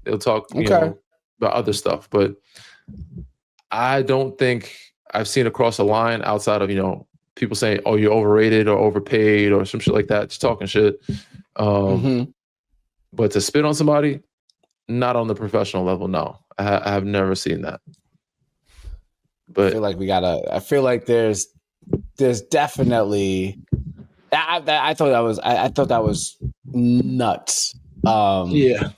They'll talk, about other stuff. But I don't think I've seen across the line outside of, people saying, oh, you're overrated or overpaid or some shit like that, just talking shit. But to spit on somebody, not on the professional level, no. I have never seen that. But I feel like there's definitely I thought that was nuts. Yeah.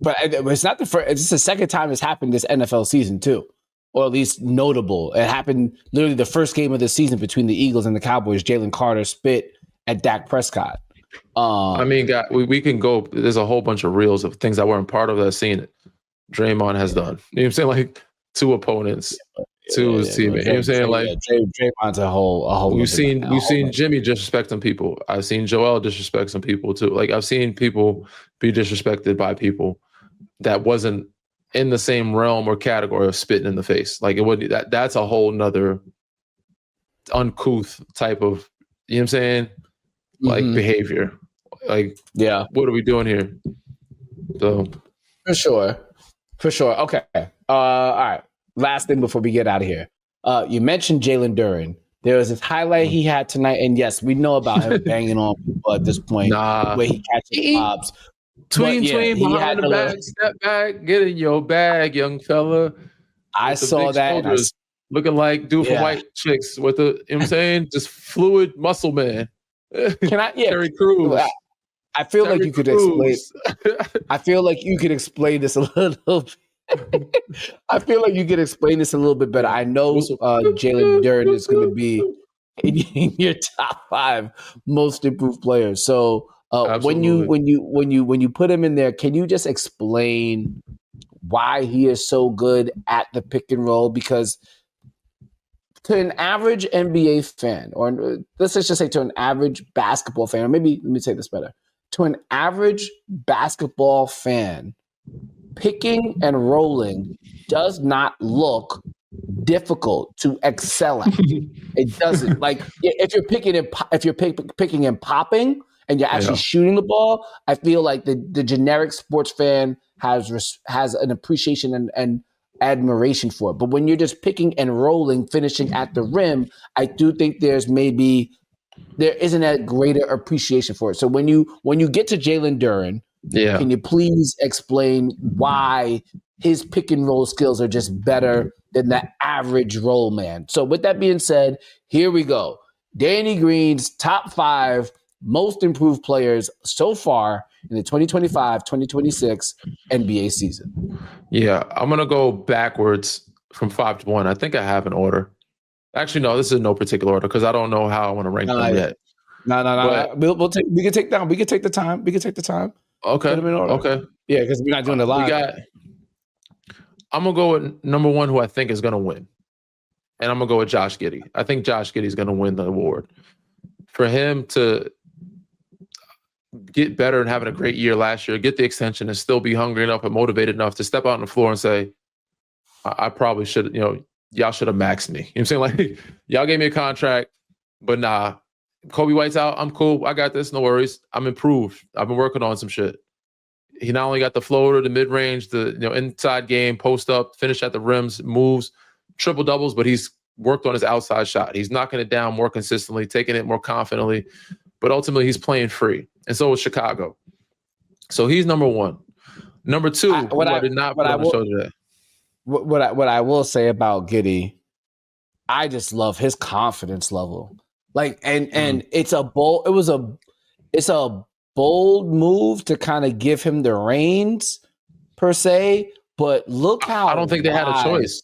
But it's not the first. It's the second time it's happened this NFL season too, or at least notable. It happened literally the first game of the season between the Eagles and the Cowboys. Jalen Carter spit at Dak Prescott. I mean, we can go. There's a whole bunch of reels of things I weren't part of that I've seen it. Draymond has done. You know what I'm saying? Like 2 opponents, to his teammate. You know what I'm saying? Like Draymond's a whole. We've seen Jimmy disrespect some people. I've seen Joel disrespect some people too. Like I've seen people be disrespected by people that wasn't in the same realm or category of spitting in the face. Like it wouldn't. That's a whole nother uncouth type of. You know what I'm saying? Like behavior. Like what are we doing here? So for sure. Okay. All right. Last thing before we get out of here. You mentioned Jalen Duren. There was this highlight he had tonight, and yes, we know about him banging on people at this point, where he catches bobs. Tween behind the back, step back, get in your bag, young fella. I saw that. And looking like dude from White Chicks with the, you know what I'm saying? Just fluid muscle man. Terry Crews. I feel like you could explain. I feel like you could explain this a little. I feel like you could explain this a little bit better. I know Jalen Duren is going to be in your top 5 most improved players. So when you put him in there, can you just explain why he is so good at the pick and roll? Because to an average NBA fan, or let's just say to an average basketball fan, or maybe let me say this better. To an average basketball fan, picking and rolling does not look difficult to excel at. It doesn't. Like if you're picking and popping and you're actually shooting the ball, I feel like the generic sports fan has an appreciation and admiration for it. But when you're just picking and rolling, finishing at the rim, I do think there isn't a greater appreciation for it. So when you get to Jalen Duren, can you please explain why his pick and roll skills are just better than the average roll man? So with that being said, here we go. Danny Green's top 5 most improved players so far in the 2025-2026 NBA season. Yeah, I'm going to go backwards from 5 to 1. I think I have an order. Actually, no, this is in no particular order because I don't know how I want to rank them yet. No. We can take the time. Okay. Put them in order. Okay. Yeah, because we're not doing it live. I'm going to go with number 1, who I think is going to win. And I'm going to go with Josh Giddey. I think Josh Giddey is going to win the award. For him to get better and having a great year last year, get the extension and still be hungry enough and motivated enough to step out on the floor and say, I probably should, y'all should have maxed me. You know what I'm saying? Like, y'all gave me a contract, but nah, Kobe White's out. I'm cool. I got this. No worries. I'm improved. I've been working on some shit. He not only got the floater, the mid-range, the inside game, post up, finish at the rims, moves, triple doubles, but he's worked on his outside shot. He's knocking it down more consistently, taking it more confidently, but ultimately he's playing free. And so is Chicago. So he's number 1. Number 2, I did not put on the show today. What I will say about Giddey, I just love his confidence level. Like, and it's a bold move to kind of give him the reins per se, but look how I don't think they had a choice.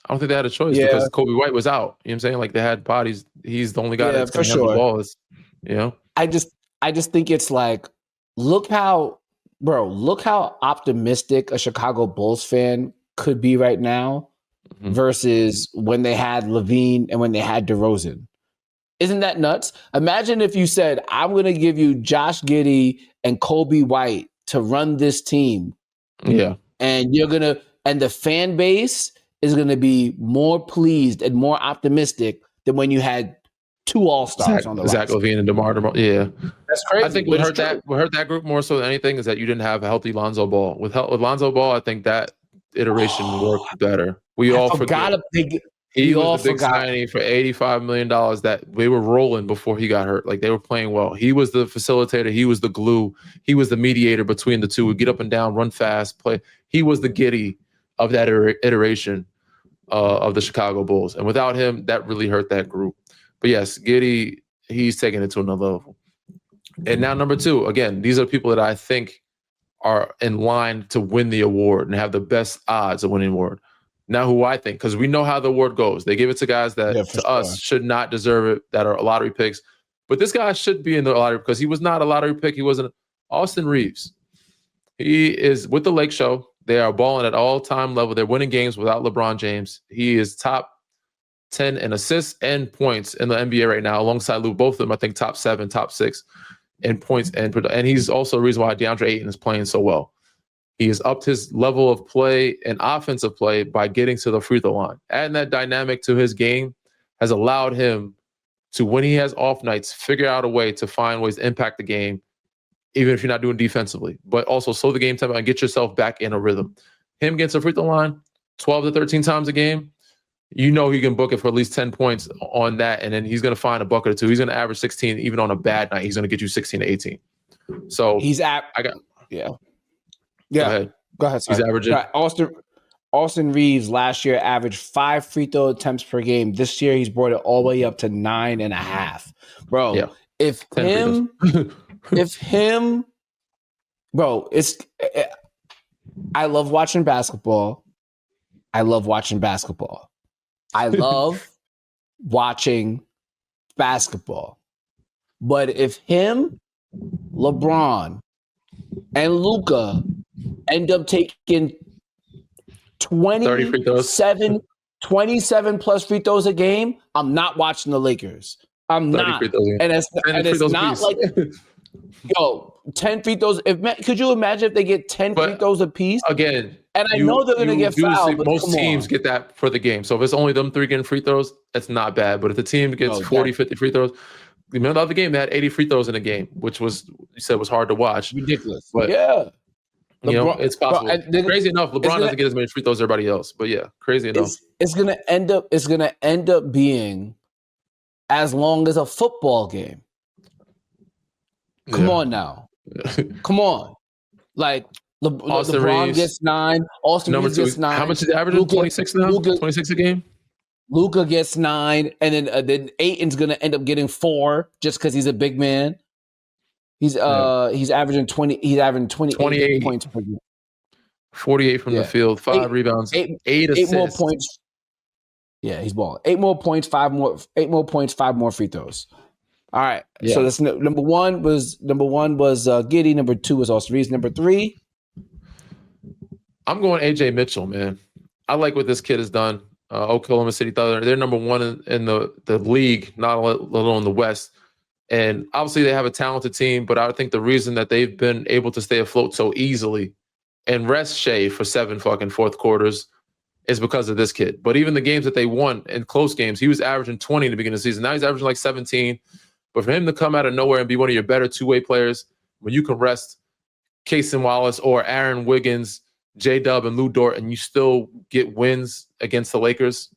Because Kobe White was out. You know what I'm saying? Like they had bodies. He's the only guy that's going to have the balls. I just think it's like, look how optimistic a Chicago Bulls fan could be right now versus when they had Levine and when they had DeRozan. Isn't that nuts? Imagine if you said, I'm going to give you Josh Giddey and Kobe White to run this team. Yeah. And and the fan base is going to be more pleased and more optimistic than when you had two All-Stars on the roster. Zach LaVine and DeMar. Yeah. That's crazy. I think what hurt that group more so than anything is that you didn't have a healthy Lonzo Ball. With Lonzo Ball, I think that iteration worked better. We all forgot. He was the big signing for $85 million that they were rolling before he got hurt. Like, they were playing well. He was the facilitator. He was the glue. He was the mediator between the two. Would get up and down, run fast, play. He was the Giddey of that iteration of the Chicago Bulls. And without him, that really hurt that group. But yes, Giddey, he's taking it to another level. And now number two, again, these are people that I think are in line to win the award and have the best odds of winning the award. Now, who I think, because we know how the award goes. They give it to guys that us should not deserve it, that are lottery picks. But this guy should be in the lottery because he was not a lottery pick. He wasn't. Austin Reeves. He is with the Lake Show. They are balling at all-time level. They're winning games without LeBron James. He is top 10 in assists and points in the NBA right now, alongside Lou. Both of them, I think, top 7, top 6 in points. And he's also the reason why DeAndre Ayton is playing so well. He has upped his level of play and offensive play by getting to the free throw line. Adding that dynamic to his game has allowed him to, when he has off nights, figure out a way to find ways to impact the game, even if you're not doing defensively, but also slow the game tempo and get yourself back in a rhythm. Him against the free throw line 12 to 13 times a game, you know he can book it for at least 10 points on that, and then he's going to find a bucket or two. He's going to average 16, even on a bad night. He's going to get you 16 to 18. So Yeah. Go ahead. Sorry. He's averaging. Austin Reeves last year averaged 5 free throw attempts per game. This year, he's brought it all the way up to 9.5. Bro, I love watching basketball. I love watching basketball. But if him, LeBron, and Luka end up taking 27 plus free throws a game, I'm not watching the Lakers. I'm not. And it's not like, 10 free throws. Could you imagine if they get 10 free throws apiece? Again, and I know they're going to get fouled. Most teams get that for the game. So if it's only them 3 getting free throws, that's not bad. But if the team gets 40, 50 free throws, remember the other game, they had 80 free throws in a game, which was, you said, was hard to watch. Ridiculous. But it's possible. Crazy enough, LeBron doesn't get as many free throws as everybody else. But yeah, crazy enough. It's gonna end up being as long as a football game. Come on now. Come on. Like LeBron Reeves gets 9. Austin Reeves gets 9. How much is he averaging? 26 now? 26 a game? Luka gets 9, and then Ayton's gonna end up getting 4 just because he's a big man. He's averaging 20. He's averaging 28 points per game. 48 from the field, 5 rebounds, 8 assists. 8 more points. Yeah, he's balling. 8 more points, 5 more free throws. All right. Yeah. So that's number one was Giddey. Number 2 was Austin Reeves. Number 3. I'm going AJ Mitchell, man. I like what this kid has done. Oklahoma City Thunder. They're number 1 in the league, not alone in the West. And obviously they have a talented team, but I think the reason that they've been able to stay afloat so easily and rest Shea for 7 fucking fourth quarters is because of this kid. But even the games that they won in close games, he was averaging 20 in the beginning of the season. Now he's averaging like 17. But for him to come out of nowhere and be one of your better two-way players, when you can rest Cason Wallace or Aaron Wiggins, J-Dub, and Lou Dort, and you still get wins against the Lakers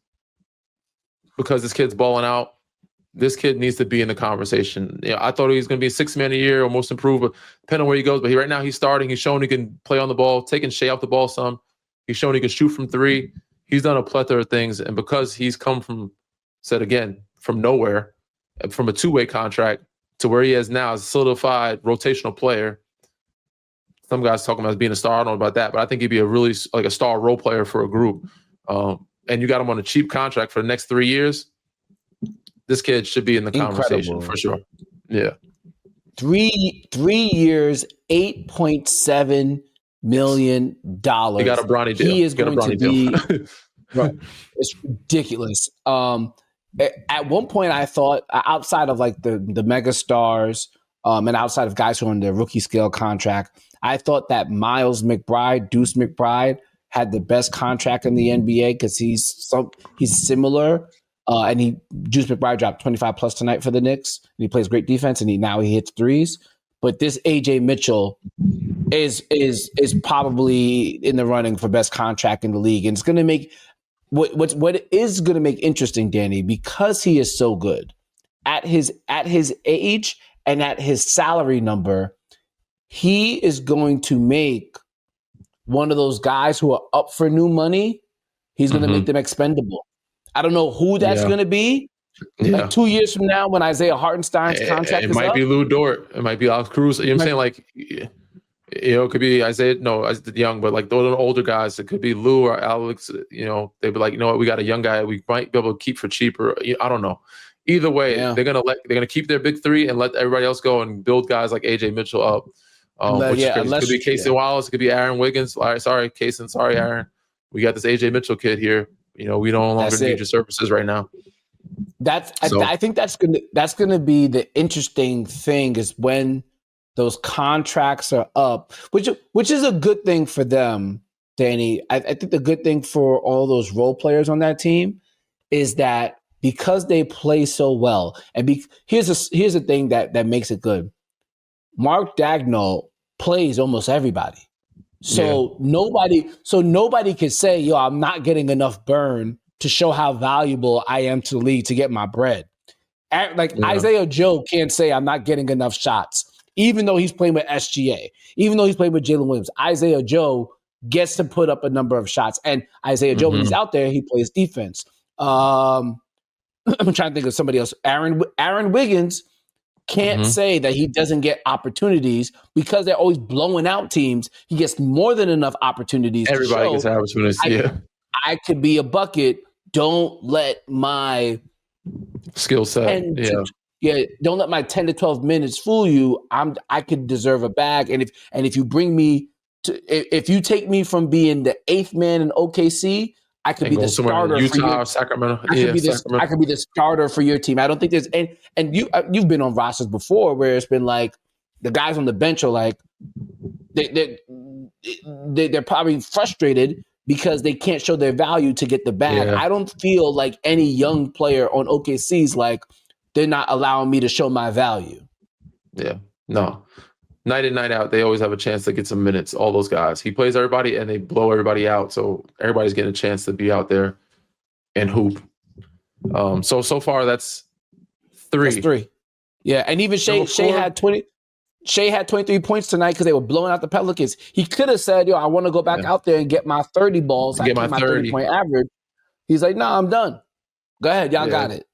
because this kid's balling out, this kid needs to be in the conversation. I thought he was going to be a 6th man a year or most improved, but depending on where he goes. But right now he's starting. He's showing he can play on the ball, taking Shea off the ball some. He's shown he can shoot from 3. He's done a plethora of things. And because he's come from nowhere, from a two-way contract to where he is now as a solidified rotational player. Some guys talking about being a star. I don't know about that, but I think he'd be a really like a star role player for a group. And you got him on a cheap contract for the next 3 years. This kid should be in the conversation for sure. Yeah. 3 years, $8.7 million. He got a Bronny deal. He is going to be. Bro, it's ridiculous. At one point, I thought outside of like the mega stars, and outside of guys who are on their rookie scale contract, I thought that Deuce McBride, had the best contract in the NBA because he's similar. And Deuce McBride dropped 25 plus tonight for the Knicks, and he plays great defense, and he hits threes. But this AJ Mitchell is probably in the running for best contract in the league, and it's going to make what is going to make interesting, Danny, because he is so good at his age and at his salary number. He is going to make one of those guys who are up for new money. He's going to make them expendable. I don't know who that's going to be. Yeah. Like 2 years from now, when Isaiah Hartenstein's contract is up. It might be Lou Dort. It might be Alex Cruz. You know what I'm saying? Like, it could be Isaiah. No, young, but like those are older guys. It could be Lou or Alex. They'd be like, you know what? We got a young guy we might be able to keep for cheaper. I don't know. Either way, they're gonna keep their big three and let everybody else go and build guys like AJ Mitchell up. Which could be Casey Wallace, it could be Aaron Wiggins. Sorry, Casey. Sorry, Aaron. We got this AJ Mitchell kid here. We no longer need your services right now. I think that's gonna be the interesting thing is when those contracts are up, which is a good thing for them, Danny. I think the good thing for all those role players on that team is that because they play so well, and here's the thing that makes it good. Mark Daigneault plays almost everybody. So nobody can say, yo, I'm not getting enough burn to show how valuable I am to the league to get my bread. Isaiah Joe can't say I'm not getting enough shots, even though he's playing with SGA, even though he's playing with Jalen Williams. Isaiah Joe gets to put up a number of shots. And Isaiah Joe, when he's out there, he plays defense. I'm trying to think of somebody else. Aaron Wiggins can't say that he doesn't get opportunities because they're always blowing out teams. He gets more than enough opportunities. Everybody gets opportunities. I could be a bucket. Don't let my skill set. Don't let my 10 to 12 minutes fool you. I could deserve a bag. And if you bring me to, if you take me from being the eighth man in OKC, I could be the starter. Utah or Sacramento. I could be the starter for your team. I don't think there's and you've been on rosters before where it's been like the guys on the bench are like they're probably frustrated because they can't show their value to get the bag. I don't feel like any young player on OKC's like they're not allowing me to show my value. Yeah, no. Night in, night out, they always have a chance to get some minutes, all those guys. He plays everybody, and they blow everybody out, so everybody's getting a chance to be out there and hoop. So far, that's three. That's three. Yeah, and even Shea had 20. Shea had 23 points tonight because they were blowing out the Pelicans. He could have said, I want to go back out there and get my 30 balls. I get my 30-point average. He's like, nah, I'm done. Go ahead. Y'all got it.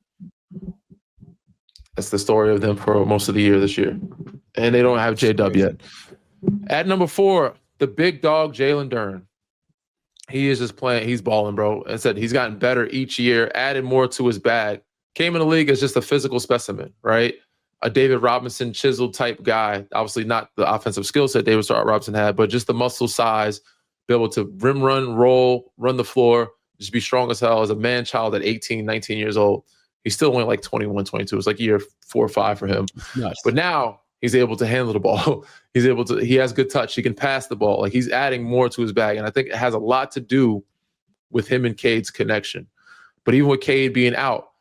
That's the story of them for most of the year this year. And they don't have J-Dub yet. At number 4, the big dog, Jalen Duren. He is just playing. He's balling, bro. I said he's gotten better each year, added more to his bag. Came in the league as just a physical specimen, right? A David Robinson chiseled type guy. Obviously not the offensive skill set David Robinson had, but just the muscle size, be able to rim run, roll, run the floor, just be strong as hell as a man child at 18, 19 years old. He's still only like 21, 22. It's like year 4 or 5 for him. Nice. But now he's able to handle the ball. He has good touch. He can pass the ball. Like he's adding more to his bag. And I think it has a lot to do with him and Cade's connection. But even with Cade being out,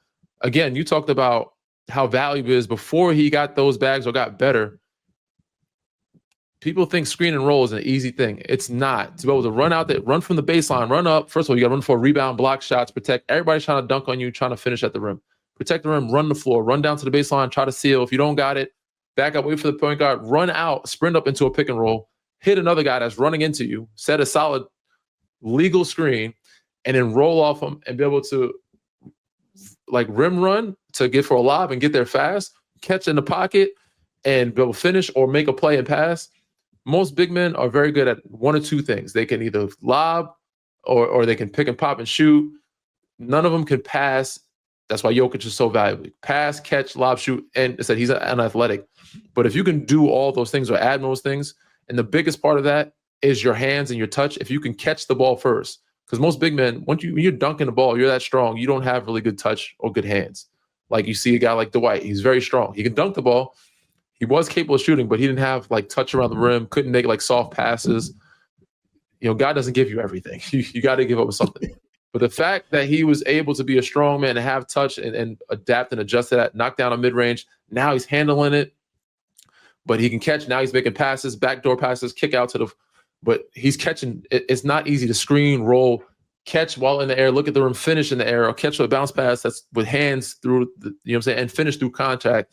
again, you talked about how valuable it is before he got those bags or got better. People think screen and roll is an easy thing. It's not. To be able to run out there, run from the baseline, run up. First of all, you got to run for a rebound, block shots, protect. Everybody's trying to dunk on you, trying to finish at the rim. Protect the rim, run the floor, run down to the baseline, try to seal. If you don't got it, back up, wait for the point guard, run out, sprint up into a pick and roll, hit another guy that's running into you, set a solid legal screen, and then roll off them and be able to like rim run to get for a lob and get there fast, catch in the pocket, and be able to finish or make a play and pass. Most big men are very good at one or two things. They can either lob or they can pick and pop and shoot. None of them can pass. That's why Jokic is so valuable. Pass, catch, lob, shoot, and I said he's unathletic. But if you can do all those things or add those things, and the biggest part of that is your hands and your touch. If you can catch the ball first, because most big men, when you're dunking the ball, you're that strong, you don't have really good touch or good hands. Like you see a guy like Dwight, he's very strong. He can dunk the ball. He was capable of shooting, but he didn't have like touch around the rim, couldn't make like soft passes. God doesn't give you everything. You got to give up something. But the fact that he was able to be a strong man and have touch and adapt and adjust to that, knock down a mid-range, now he's handling it, but he can catch. Now he's making passes, backdoor passes, kick out to the – but he's catching. It's not easy to screen, roll, catch while in the air, look at the rim, finish in the air, or catch a bounce pass that's with hands through and finish through contact.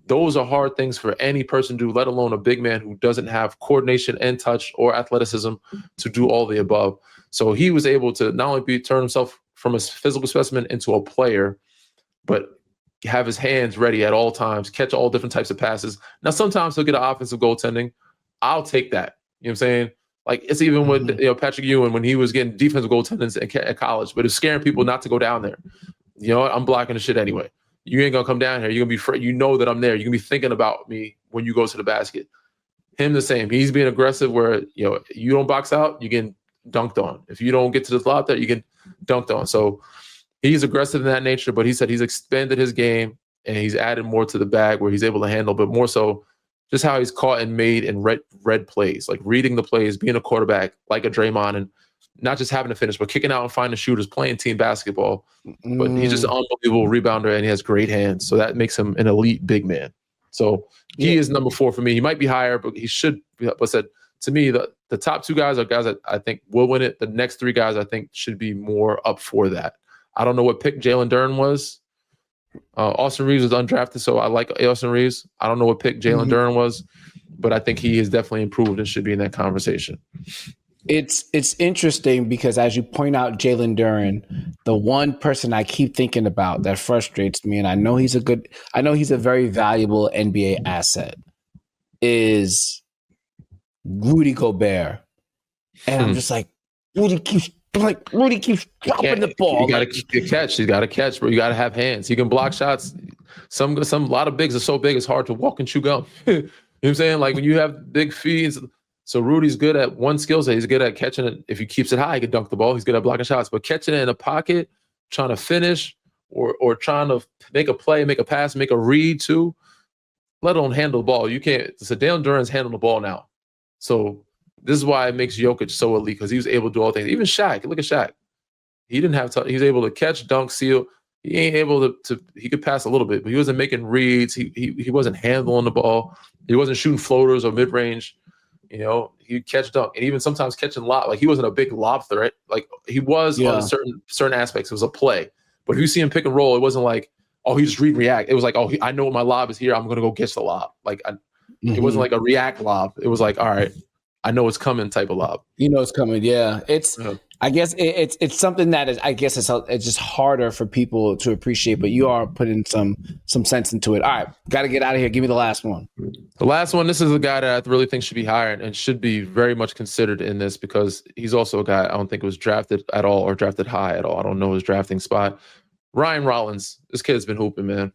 Those are hard things for any person to do, let alone a big man who doesn't have coordination and touch or athleticism to do all the above. So he was able to not only turn himself from a physical specimen into a player, but have his hands ready at all times, catch all different types of passes. Now, sometimes he'll get an offensive goaltending. I'll take that. You know what I'm saying? Like it's even with Patrick Ewing when he was getting defensive goaltendings at college, but it's scaring people not to go down there. You know what? I'm blocking the shit anyway. You ain't gonna come down here. You're gonna be afraid. You know that I'm there. You're gonna be thinking about me when you go to the basket. Him the same. He's being aggressive where you don't box out, you get dunked on. If you don't get to the lob there, you get dunked on. So he's aggressive in that nature, but he said he's expanded his game and he's added more to the bag where he's able to handle, but more so just how he's caught and made and read plays, like reading the plays, being a quarterback like a Draymond, and not just having to finish, but kicking out and finding shooters, playing team basketball. But he's just an unbelievable rebounder, and he has great hands. So that makes him an elite big man. So he is number 4 for me. He might be higher, but he should be. But said to me, the top 2 guys are guys that I think will win it. The next 3 guys I think should be more up for that. I don't know what pick Jalen Duren was. Austin Reeves was undrafted, so I like Austin Reeves. I don't know what pick Jalen Duren was, but I think he has definitely improved and should be in that conversation. It's interesting because as you point out, Jalen Duren, the one person I keep thinking about that frustrates me, and I know he's a very valuable NBA asset, is Rudy Gobert. And I'm just like, Rudy keeps dropping the ball. You got to catch. You got to catch, bro. You got to have hands. He can block shots. A lot of bigs are so big it's hard to walk and chew gum. You know what I'm saying? Like when you have big feet. So Rudy's good at one skill set. He's good at catching it. If he keeps it high, he can dunk the ball. He's good at blocking shots. But catching it in a pocket, trying to finish, or trying to make a play, make a pass, make a read too, let alone handle the ball. You can't. So Jalen Duren's handling the ball now. So this is why it makes Jokic so elite, because he was able to do all things. Even Shaq, look at Shaq. He didn't have he was able to catch, dunk, seal. He ain't able to he could pass a little bit, but he wasn't making reads. He wasn't handling the ball. He wasn't shooting floaters or mid-range. He'd catch, dunk, and even sometimes catching lob. Like he wasn't a big lob threat. Like he was on certain aspects. It was a play. But if you see him pick and roll, it wasn't like, oh, he just read and react. It was like, oh, I know my lob is here. I'm going to go catch the lob. Like it wasn't like a react lob. It was like, all right, I know it's coming type of lob. It's coming. Yeah. I guess it's something that is, I guess it's just harder for people to appreciate, but you are putting some sense into it. All right, got to get out of here. Give me the last one. The last one, this is a guy that I really think should be higher and should be very much considered in this, because he's also a guy I don't think was drafted at all or drafted high at all. I don't know his drafting spot. Ryan Rollins, this kid's been hooping, man.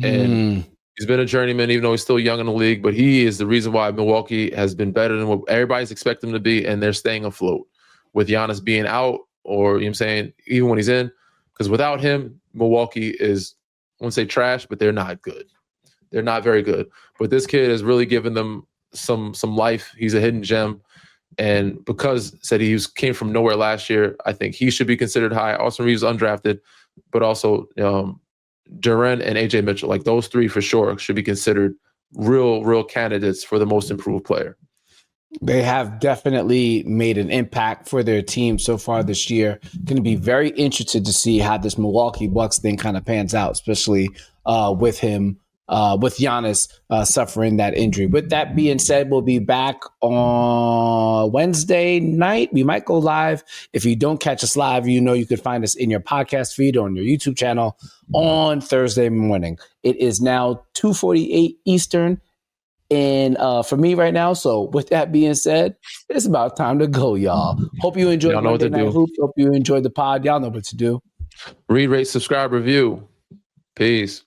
And he's been a journeyman, even though he's still young in the league, but he is the reason why Milwaukee has been better than what everybody's expecting him to be, and they're staying afloat. With Giannis being out, or even when he's in, because without him, Milwaukee is, I won't say trash, but they're not good. They're not very good. But this kid has really given them some life. He's a hidden gem. And because he came from nowhere last year, I think he should be considered high. Austin Reeves undrafted, but also Duren and AJ Mitchell, like those 3 for sure should be considered real candidates for the most improved player. They have definitely made an impact for their team so far this year. Going to be very interested to see how this Milwaukee Bucks thing kind of pans out, especially with Giannis suffering that injury. With that being said, we'll be back on Wednesday night. We might go live. If you don't catch us live, you could find us in your podcast feed or on your YouTube channel on Thursday morning. It is now 2:48 Eastern. And for me right now, so with that being said, it's about time to go, y'all. Hope you enjoyed Monday Night Hoops. Hope you enjoyed the pod. Y'all know what to do. Read, rate, subscribe, review. Peace.